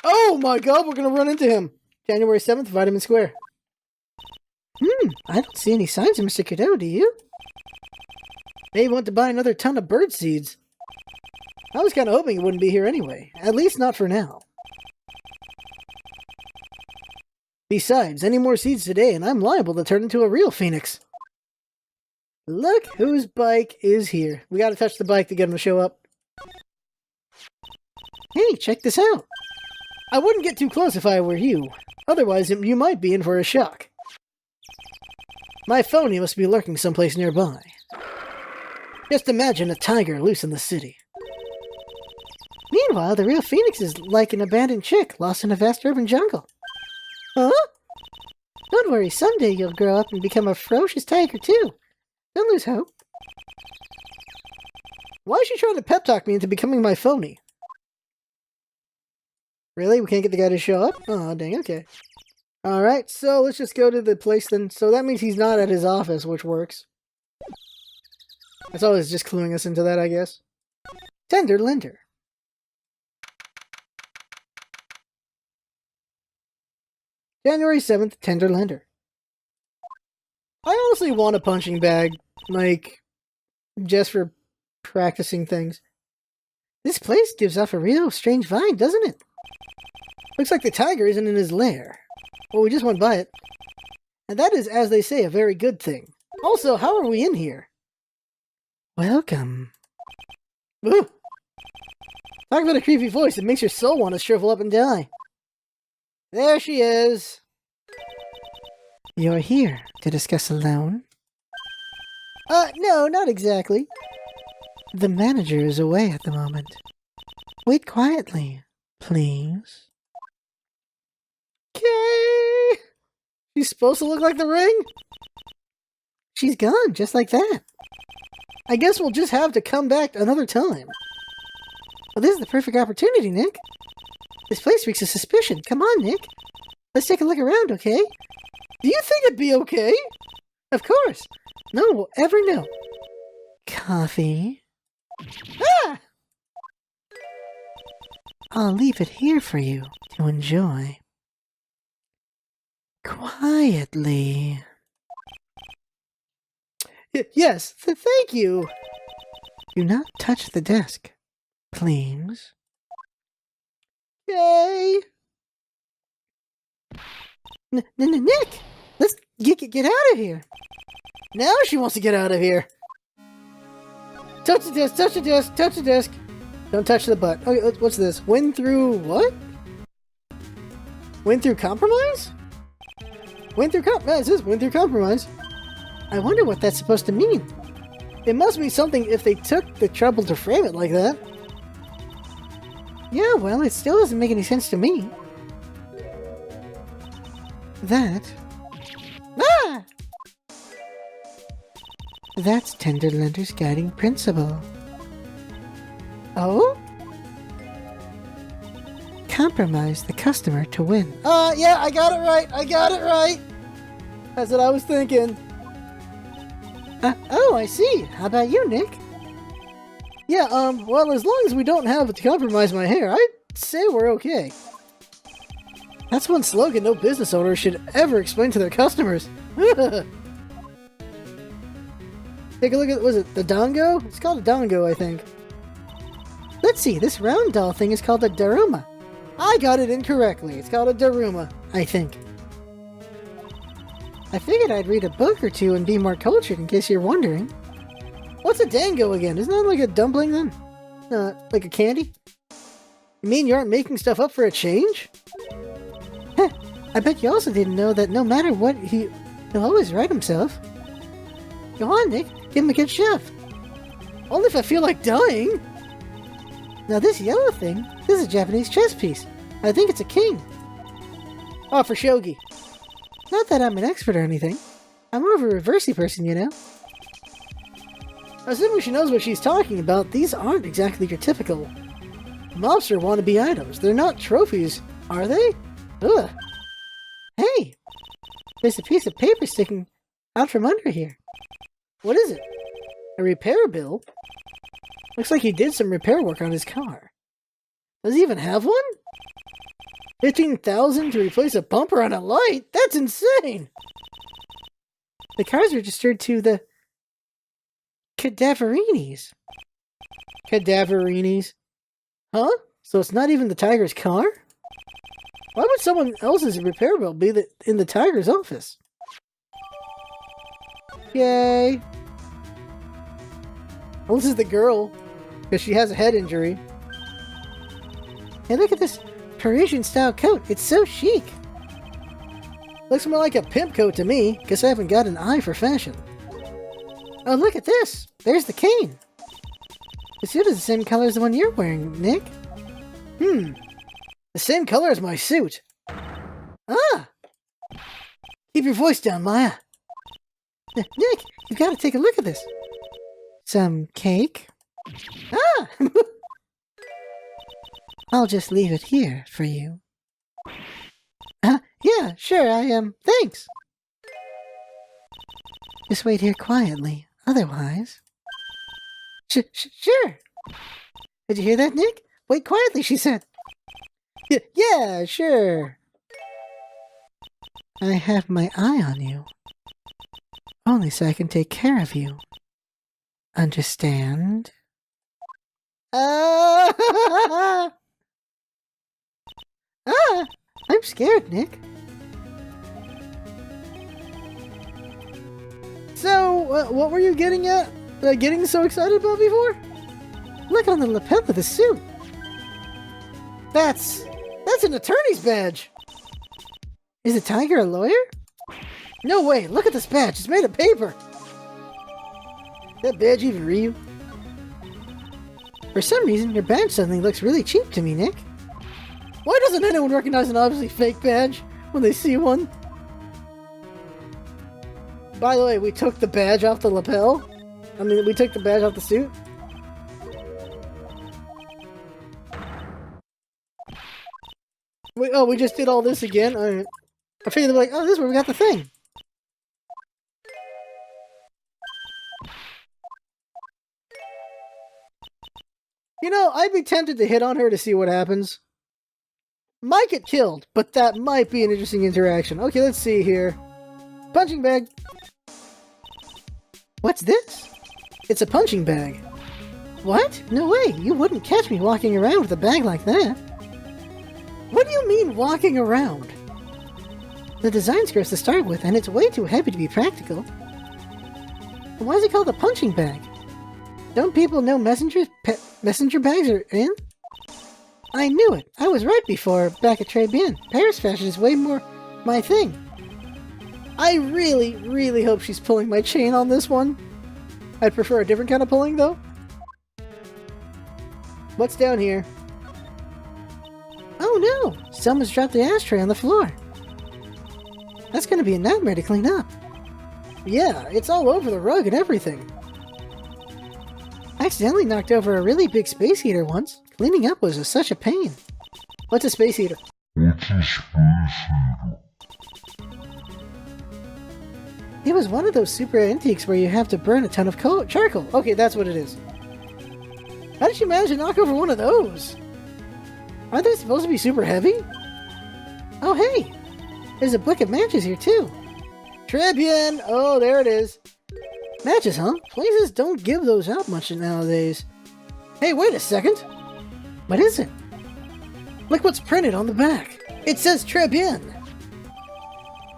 Oh my god, we're gonna run into him! January 7th, Vitamin Square. I don't see any signs of Mr. Cadeau, do you? Maybe want to buy another ton of bird seeds. I was kinda hoping he wouldn't be here anyway. At least not for now. Besides, any more seeds today and I'm liable to turn into a real phoenix. Look whose bike is here. We gotta touch the bike to get him to show up. Hey, check this out. I wouldn't get too close if I were you. Otherwise, you might be in for a shock. My phony must be lurking someplace nearby. Just imagine a tiger loose in the city. Meanwhile, the real phoenix is like an abandoned chick lost in a vast urban jungle. Huh? Don't worry, someday you'll grow up and become a ferocious tiger too. Don't lose hope. Why is she trying to pep talk me into becoming my phony? Really? We can't get the guy to show up? Oh, dang, okay. Alright, so let's just go to the place then. So that means he's not at his office, which works. That's always just cluing us into that, I guess. Tender Lender. January 7th, Tender Lender. I honestly want a punching bag, like, just for practicing things. This place gives off a real strange vibe, doesn't it? Looks like the tiger isn't in his lair. Well, we just went by it. And that is, as they say, a very good thing. Also, how are we in here? Welcome. Ooh. Talk about a creepy voice. It makes your soul want to shrivel up and die. There she is. You're here to discuss a loan? No, not exactly. The manager is away at the moment. Wait quietly, please. Okay. She's supposed to look like the ring? She's gone, just like that. I guess we'll just have to come back another time. Well, this is the perfect opportunity, Nick. This place reeks of suspicion. Come on, Nick. Let's take a look around, okay? Do you think it'd be okay? Of course. No one will ever know. Coffee? Ah! I'll leave it here for you to enjoy. Quietly. Yes, thank you. Do not touch the desk, please. Okay. Nick! Let's get out of here! Now she wants to get out of here! Touch the disc, touch the disc, touch the disc! Don't touch the butt. Okay, what's this? Win through what? Win through compromise? Win through it says win through compromise. I wonder what that's supposed to mean. It must mean something if they took the trouble to frame it like that. Yeah, well, it still doesn't make any sense to me. That... Ah! That's Tenderlander's guiding principle. Oh? Compromise the customer to win. Yeah, I got it right! I got it right! That's what I was thinking. Oh, I see. How about you, Nick? Yeah, well, as long as we don't have to compromise my hair, I'd say we're okay. That's one slogan no business owner should ever explain to their customers. Take a look at, was it the Dongo? It's called a Dongo, I think. Let's see, this round doll thing is called a Daruma. I got it incorrectly. It's called a Daruma, I think. I figured I'd read a book or two and be more cultured in case you're wondering. What's a dango again? Isn't that like a dumpling then? Like a candy? You mean you aren't making stuff up for a change? Heh, I bet you also didn't know that no matter what, he'll always write himself. Go on, Nick. Give him a good shove. Only if I feel like dying. Now this yellow thing, this is a Japanese chess piece. I think it's a king. Oh, for shogi. Not that I'm an expert or anything. I'm more of a reversey person, you know. Assuming she knows what she's talking about, these aren't exactly your typical mobster wannabe items. They're not trophies, are they? Ugh. Hey! There's a piece of paper sticking out from under here. What is it? A repair bill? Looks like he did some repair work on his car. Does he even have one? 15,000 to replace a bumper on a light? That's insane! The car's registered to the Cadaverinis. Cadaverinis? Huh? So it's not even the Tiger's car? Why would someone else's repair bill be in the Tiger's office? Yay! Well, this is the girl, because she has a head injury. Hey, look at this Parisian-style coat. It's so chic. Looks more like a pimp coat to me. Guess I haven't got an eye for fashion. Oh, look at this. There's the cane. The suit is the same color as the one you're wearing, Nick. The same color as my suit. Ah! Keep your voice down, Maya. Nick, you've got to take a look at this. Some cake? Ah! I'll just leave it here for you. Yeah, sure, thanks. Just wait here quietly, otherwise... Sure. Did you hear that, Nick? Wait quietly, she said. Yeah, sure. I have my eye on you. Only so I can take care of you. Understand? I'm scared, Nick. So, what were you getting at? Getting so excited about before? Look on the lapel of the suit. That's an attorney's badge. Is the tiger a lawyer? No way, look at this badge. It's made of paper. That badge even real? For some reason, your badge suddenly looks really cheap to me, Nick. Why doesn't anyone recognize an obviously fake badge when they see one? By the way, we took the badge off the lapel. We took the badge off the suit. We just did all this again? I figured they'd be like, oh, this is where we got the thing. You know, I'd be tempted to hit on her to see what happens. Might get killed, but that might be an interesting interaction. Okay, let's see here. Punching bag. What's this? It's a punching bag. What? No way, you wouldn't catch me walking around with a bag like that. What do you mean, walking around? The design's gross to start with, and it's way too heavy to be practical. Why is it called a punching bag? Don't people know messenger bags are in? I knew it. I was right before, back at Tribune. Paris fashion is way more my thing. I really, really hope she's pulling my chain on this one. I'd prefer a different kind of pulling, though. What's down here? Oh no! Someone's dropped the ashtray on the floor. That's gonna be a nightmare to clean up. Yeah, it's all over the rug and everything. I accidentally knocked over a really big space heater once. Cleaning up was such a pain. What's a space heater? It was one of those super antiques where you have to burn a ton of charcoal. Okay, that's what it is. How did you manage to knock over one of those? Aren't they supposed to be super heavy? Oh hey! There's a book of matches here too. Tribune! Oh, there it is. Matches, huh? Places don't give those out much nowadays. Hey, wait a second! What is it? Look what's printed on the back. It says Tribune!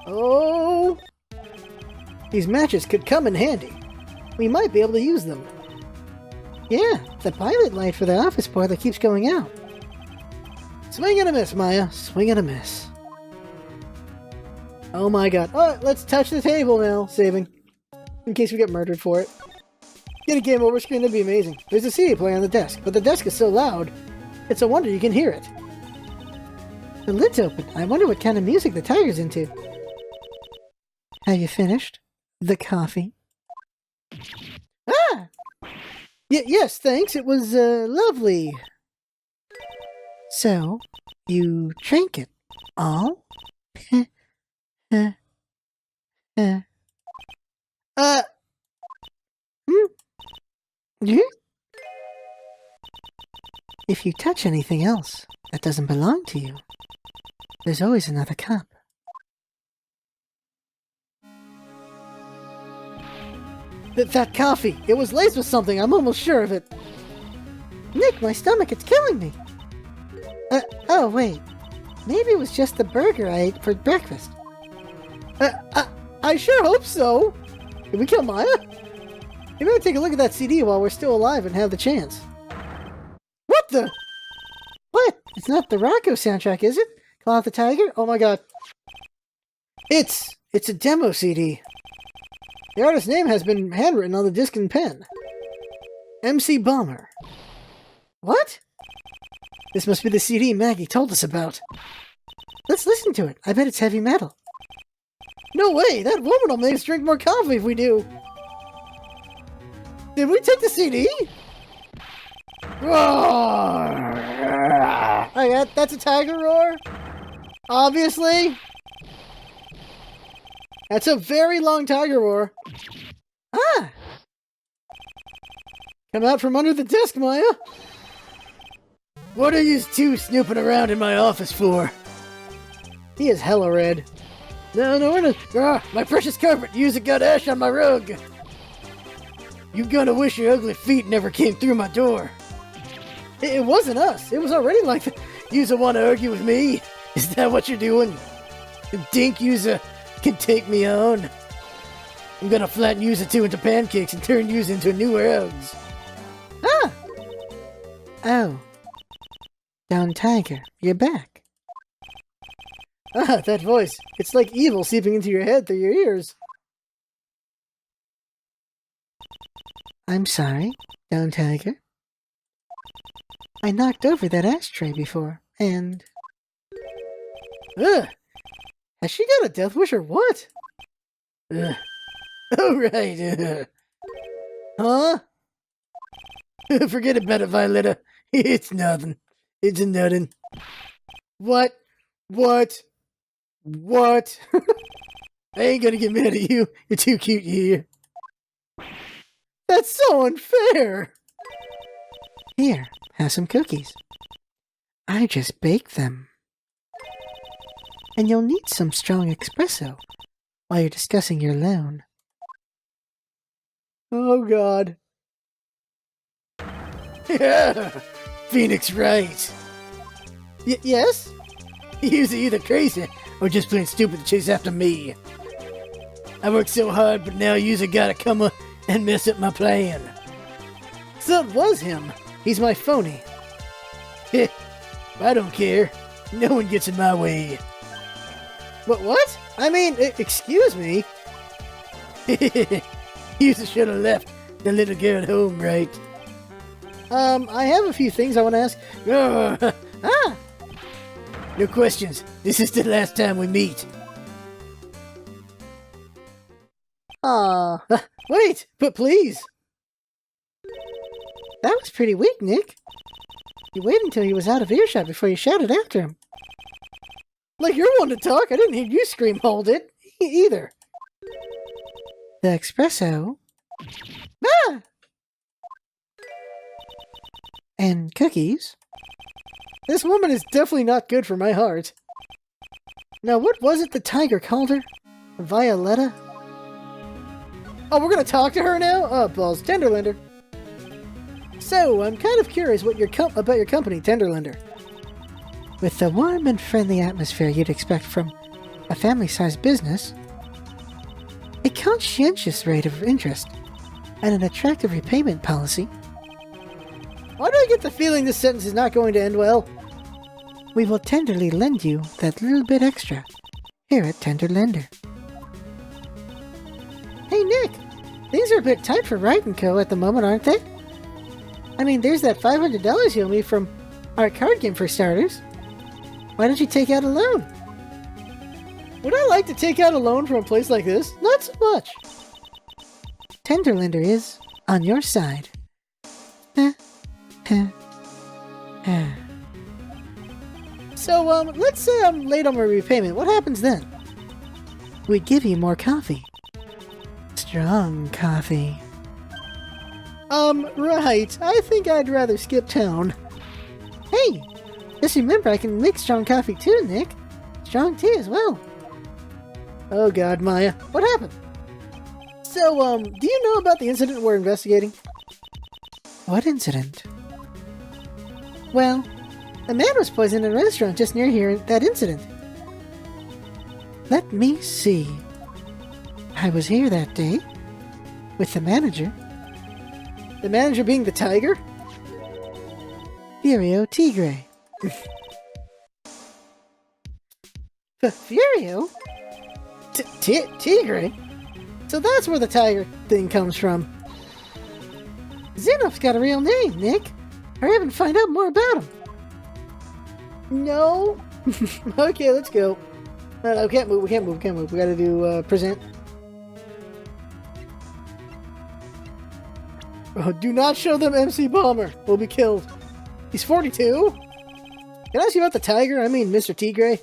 Oh! These matches could come in handy. We might be able to use them. Yeah, the pilot light for the office boy that keeps going out. Swing and a miss, Maya. Swing and a miss. Oh my god. Alright, let's touch the table now. Saving. In case we get murdered for it. Get a game over screen, that'd be amazing. There's a CD player on the desk, but the desk is so loud, it's a wonder you can hear it. The lid's open. I wonder what kind of music the tiger's into. Have you finished? The coffee? Ah! Yes, thanks. It was, lovely. So, you drank it all? If you touch anything else that doesn't belong to you, there's always another cup. That coffee! It was laced with something, I'm almost sure of it! Nick, my stomach, it's killing me! Oh wait. Maybe it was just the burger I ate for breakfast. I sure hope so! Did we kill Maya? We better take a look at that CD while we're still alive and have the chance. What the? What? It's not the Rocco soundtrack, is it? Claw of the Tiger? Oh my god. It's a demo CD. The artist's name has been handwritten on the disc in pen. MC Bomber. What? This must be the CD Maggie told us about. Let's listen to it. I bet it's heavy metal. No way! That woman will make us drink more coffee if we do. Did we take the CD? Roar! Oh, that's a tiger roar? Obviously. That's a very long tiger roar. Ah! Come out from under the desk, Maya. What are you two snooping around in my office for? He is hella red. No, we're not. My precious carpet. Use got ash on my rug. You gonna wish your ugly feet never came through my door. It wasn't us. It was already like that. You'sa wanna argue with me? Is that what you're doing? Dink Yousa can take me on. I'm gonna flatten Yousa 2 into pancakes and turn Yousa into new eggs. Ah! Oh. Down Tiger, you're back. Ah, that voice. It's like evil seeping into your head through your ears. I'm sorry, Down Tiger. I knocked over that ashtray before, and... Ugh! Has she got a death wish or what? Ugh. Oh, right. Huh? Forget about it, Violetta. It's nothing. It's nothing. What? I ain't gonna get mad at you. You're too cute here. That's so unfair! Here, have some cookies. I just baked them. And you'll need some strong espresso while you're discussing your loan. Oh god. Yeah! Phoenix Wright! Yes? You're either crazy or just plain stupid to chase after me? I worked so hard, but now you've gotta come up and mess up my plan. So it was him. He's my phony. Heh, I don't care. No one gets in my way. What? I mean, excuse me? You should have left the little girl at home, right? I have a few things I want to ask. No questions. This is the last time we meet. Wait, but please. That was pretty weak, Nick. You waited until he was out of earshot before you shouted after him. Like you're one to talk. I didn't hear you scream hold it either. The espresso. And cookies. This woman is definitely not good for my heart. Now, what was it the tiger called her? Violetta? Oh, we're gonna talk to her now? Oh, balls. Tenderlander. So, I'm kind of curious what about your company, Tenderlander. With the warm and friendly atmosphere you'd expect from a family-sized business, a conscientious rate of interest, and an attractive repayment policy. Why do I get the feeling this sentence is not going to end well? We will tenderly lend you that little bit extra here at Tenderlander. Hey Nick, things are a bit tight for Wright & Co. at the moment, aren't they? I mean, there's that $500 you owe me from our card game for starters. Why don't you take out a loan? Would I like to take out a loan from a place like this? Not so much. Tenderlander is on your side. So, let's say I'm late on my repayment. What happens then? We give you more coffee. Strong coffee. Right. I think I'd rather skip town. Hey, just remember I can make strong coffee too, Nick. Strong tea as well. Oh god, Maya. What happened? So, do you know about the incident we're investigating? What incident? Well, a man was poisoned in a restaurant just near here at that incident. Let me see. I was here that day with the manager. The manager being the tiger? Furio Tigre. Furio? Tigre? So that's where the tiger thing comes from. Xenop's got a real name, Nick. Hurry up and find out more about him. No. Okay, let's go. We can't move. We gotta do, present. Oh, do not show them MC Bomber. We'll be killed. He's 42? Can I ask you about the tiger? I mean, Mr. Tigre.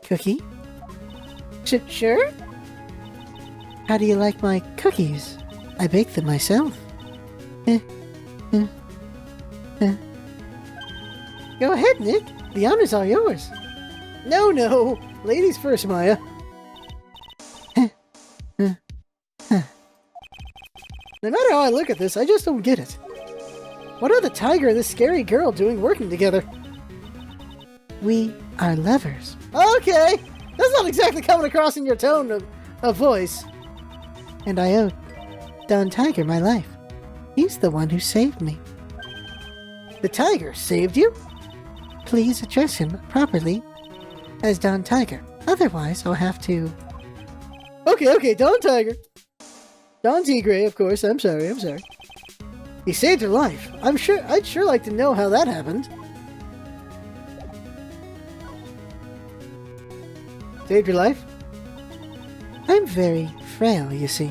Cookie? Sure? How do you like my cookies? I bake them myself. Go ahead, Nick. The honor's all yours. No. Ladies first, Maya. No matter how I look at this, I just don't get it. What are the tiger and this scary girl doing working together? We are lovers. Okay! That's not exactly coming across in your tone of voice. And I owe Don Tiger my life. He's the one who saved me. The tiger saved you? Please address him properly as Don Tiger. Otherwise, I'll have to... Okay, Don Tiger. Don Tigre, of course. I'm sorry. He saved her life. I'd sure like to know how that happened. Saved your life? I'm very frail, you see.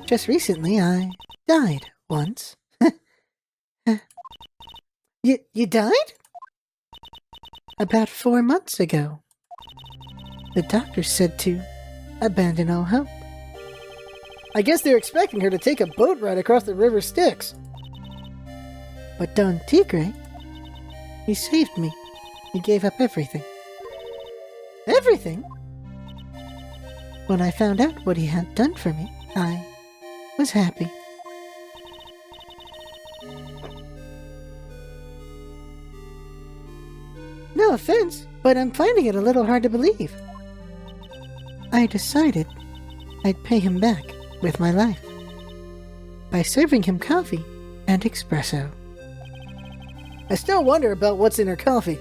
Just recently, I died once. You died? About 4 months ago. The doctor said to abandon all hope. I guess they're expecting her to take a boat ride across the river Styx. But Don Tigre, he saved me. He gave up everything. Everything? When I found out what he had done for me, I was happy. No offense, but I'm finding it a little hard to believe. I decided I'd pay him back with my life by serving him coffee and espresso. I still wonder about what's in her coffee.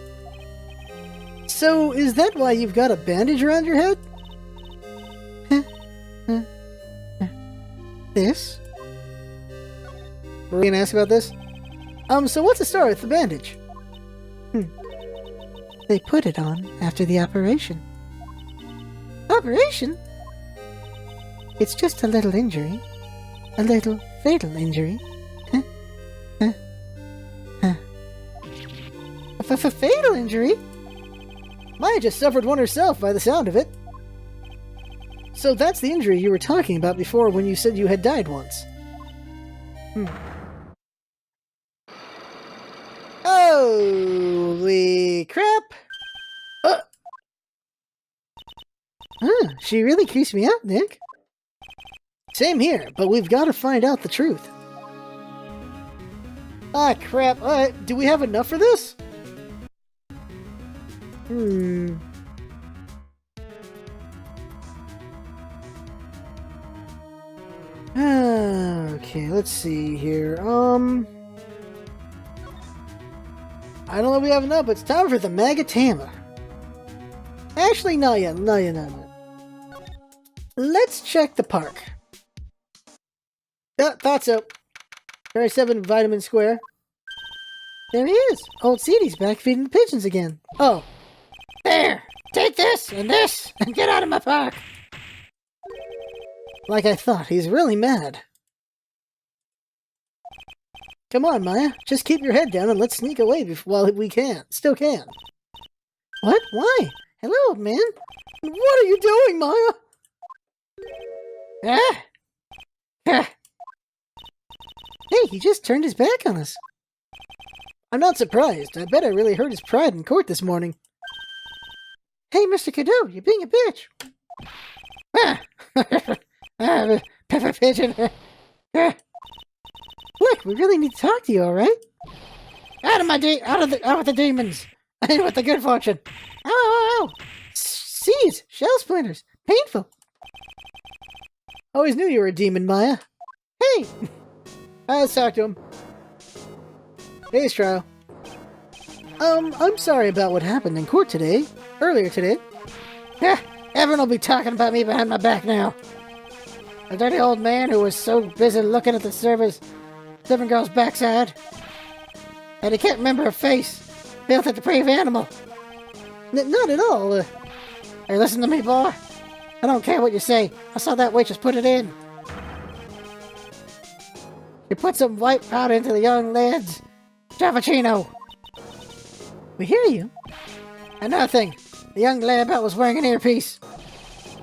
So, is that why you've got a bandage around your head? This? Were we gonna ask about this? So what's the story with the bandage? They put it on after the operation. Operation? It's just a little injury. A little fatal injury. A fatal injury? Maya just suffered one herself by the sound of it. So that's the injury you were talking about before when you said you had died once. Holy crap! She really creeps me out, Nick. Same here, but we've got to find out the truth. Ah, crap. Do we have enough for this? Okay, let's see here. I don't know if we have enough, but it's time for the Magatama. Actually, not yet. Let's check the park. Thought so. 37 Vitamin Square. There he is. Old Seedy's back feeding the pigeons again. Oh. There! Take this and get out of my park! Like I thought, he's really mad. Come on, Maya. Just keep your head down and let's sneak away while we can. Still can. What? Why? Hello, old man. What are you doing, Maya? Hey, he just turned his back on us. I'm not surprised. I bet I really hurt his pride in court this morning. Hey, Mr. Cadeau, you're being a bitch. Pigeon. Look, we really need to talk to you, all right? Out with the demons. In with the good fortune. Ow! Seeds, shell splinters, painful. Always knew you were a demon, Maya. Hey, let's talk to him. Today's trial. I'm sorry about what happened in court earlier today. Everyone will be talking about me behind my back now. A dirty old man who was so busy looking at the servant girl's backside. And he can't remember her face. Filthy depraved animal. Not at all. Hey, listen to me, boy. I don't care what you say. I saw that waitress put it in. She put some white powder into the young lad's cappuccino. We hear you. Another thing. The young lad was wearing an earpiece.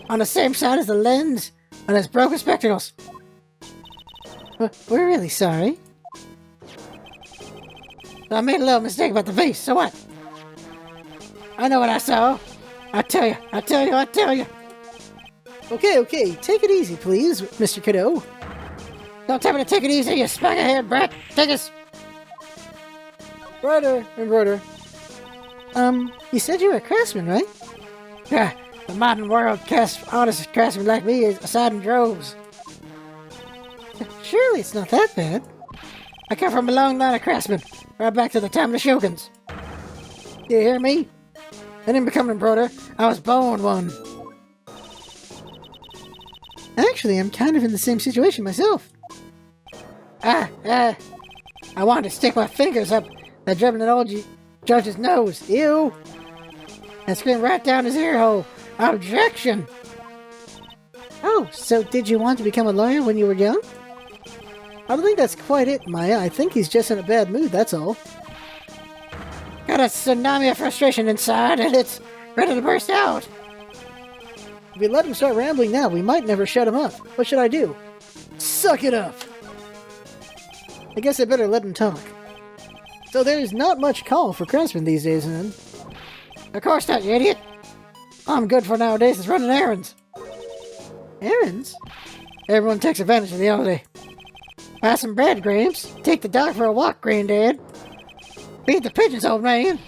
On the same side as the lens on his broken spectacles. We're really sorry. I made a little mistake about the vase, so what? I know what I saw. I tell you. Okay, take it easy, please, Mr. Cadeau. Don't tell me to take it easy, you spaghetti brat. Take us. Embroider. You said you were a craftsman, right? Yeah, the modern world honest craftsmen like me is aside in droves. Surely it's not that bad. I come from a long line of craftsmen, right back to the time of the Shoguns. You hear me? I didn't become an embroider. I was born one. Actually, I'm kind of in the same situation myself. I wanted to stick my fingers up that dribbling old judge's nose. Ew! And scream right down his ear hole. Objection! Oh, so did you want to become a lawyer when you were young? I don't think that's quite it, Maya. I think he's just in a bad mood, that's all. Got a tsunami of frustration inside, and it's ready to burst out. If we let him start rambling now, we might never shut him up. What should I do? Suck it up! I guess I better let him talk. So there's not much call for craftsmen these days, then? Of course not, you idiot! All I'm good for nowadays is running errands. Errands? Everyone takes advantage of the holiday. Buy some bread, Gramps. Take the dog for a walk, Granddad. Feed the pigeons, old man.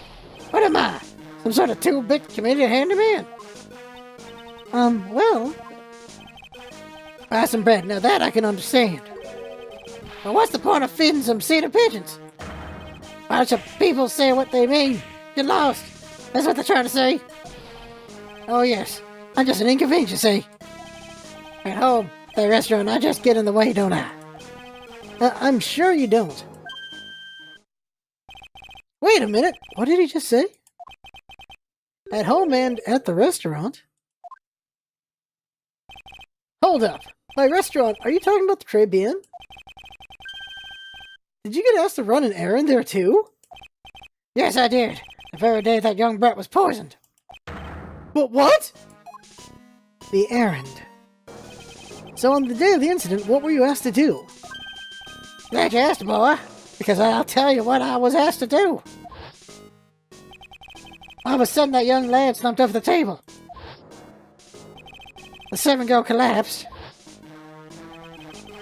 What am I? Some sort of 2-bit comedian handyman? Well... Buy some bread, now that I can understand. But what's the point of feeding some cedar pigeons? A bunch of people say what they mean. Get lost. That's what they're trying to say. Oh yes, I'm just an inconvenience, you see. At home, at the restaurant, I just get in the way, don't I? I'm sure you don't. Wait a minute, what did he just say? At home and at the restaurant? Hold up. By restaurant, are you talking about the Tribune? Did you get asked to run an errand there too? Yes, I did. The very day that young brat was poisoned. But what? The errand. So on the day of the incident, what were you asked to do? Glad you asked, boy. Because I'll tell you what I was asked to do. All of a sudden, that young lad slumped over the table. The 7-go collapsed.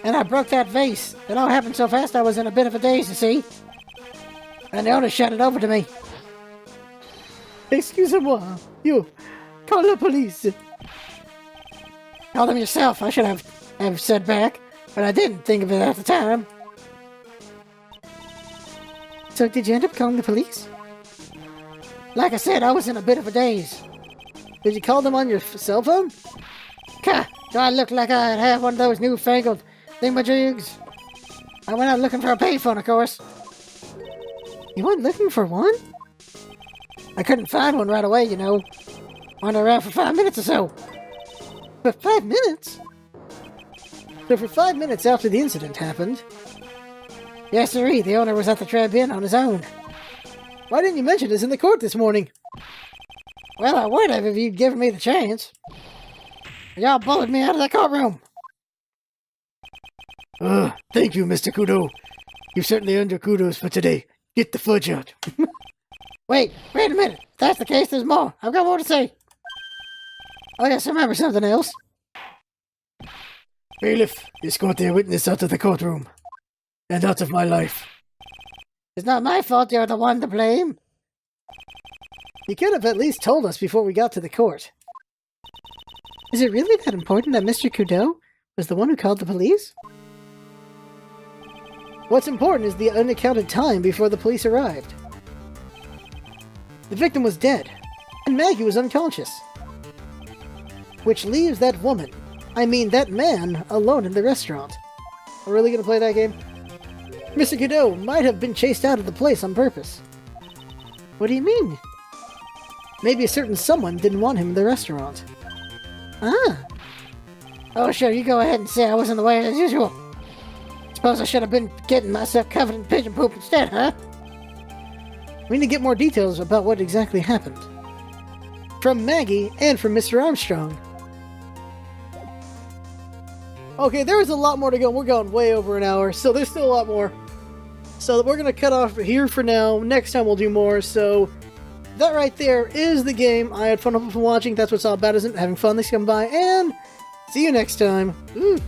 And I broke that vase. It all happened so fast I was in a bit of a daze, you see. And the owner shouted over to me. Excusez-moi, you call the police. Call them yourself, I should have said back, but I didn't think of it at the time. So did you end up calling the police? Like I said, I was in a bit of a daze. Did you call them on your cell phone? Gah, do I look like I'd have one of those newfangled thingamajigs? I went out looking for a payphone, of course. You went looking for one? I couldn't find one right away, you know. Wandered around for 5 minutes or so. For 5 minutes? So for 5 minutes after the incident happened... Yes, sirree, the owner was at the Tribune on his own. Why didn't you mention this in the court this morning? Well, I would have if you'd given me the chance. Y'all bullied me out of the courtroom. Thank you, Mr. Kudo. You've certainly earned your kudos for today. Get the fudge out. Wait a minute. If that's the case, there's more. I've got more to say. Oh yes, remember something else. Bailiff, escort the witness out of the courtroom. And out of my life. It's not my fault you're the one to blame. You could have at least told us before we got to the court. Is it really that important that Mr. Kudo was the one who called the police? What's important is the unaccounted time before the police arrived. The victim was dead, and Maggie was unconscious. Which leaves that woman, that man, alone in the restaurant. We're really gonna play that game? Mr. Kudo might have been chased out of the place on purpose. What do you mean? Maybe a certain someone didn't want him in the restaurant. Ah. Oh sure, you go ahead and say I was in the way as usual. Suppose I should have been getting myself covered in pigeon poop instead, huh? We need to get more details about what exactly happened. From Maggie and from Mr. Armstrong. Okay, there is a lot more to go. We're going way over an hour, so there's still a lot more. So we're going to cut off here for now. Next time we'll do more, so... That right there is the game. I had fun watching. That's what it's all about, isn't it? Having fun. Thanks for coming by, and see you next time. Ooh.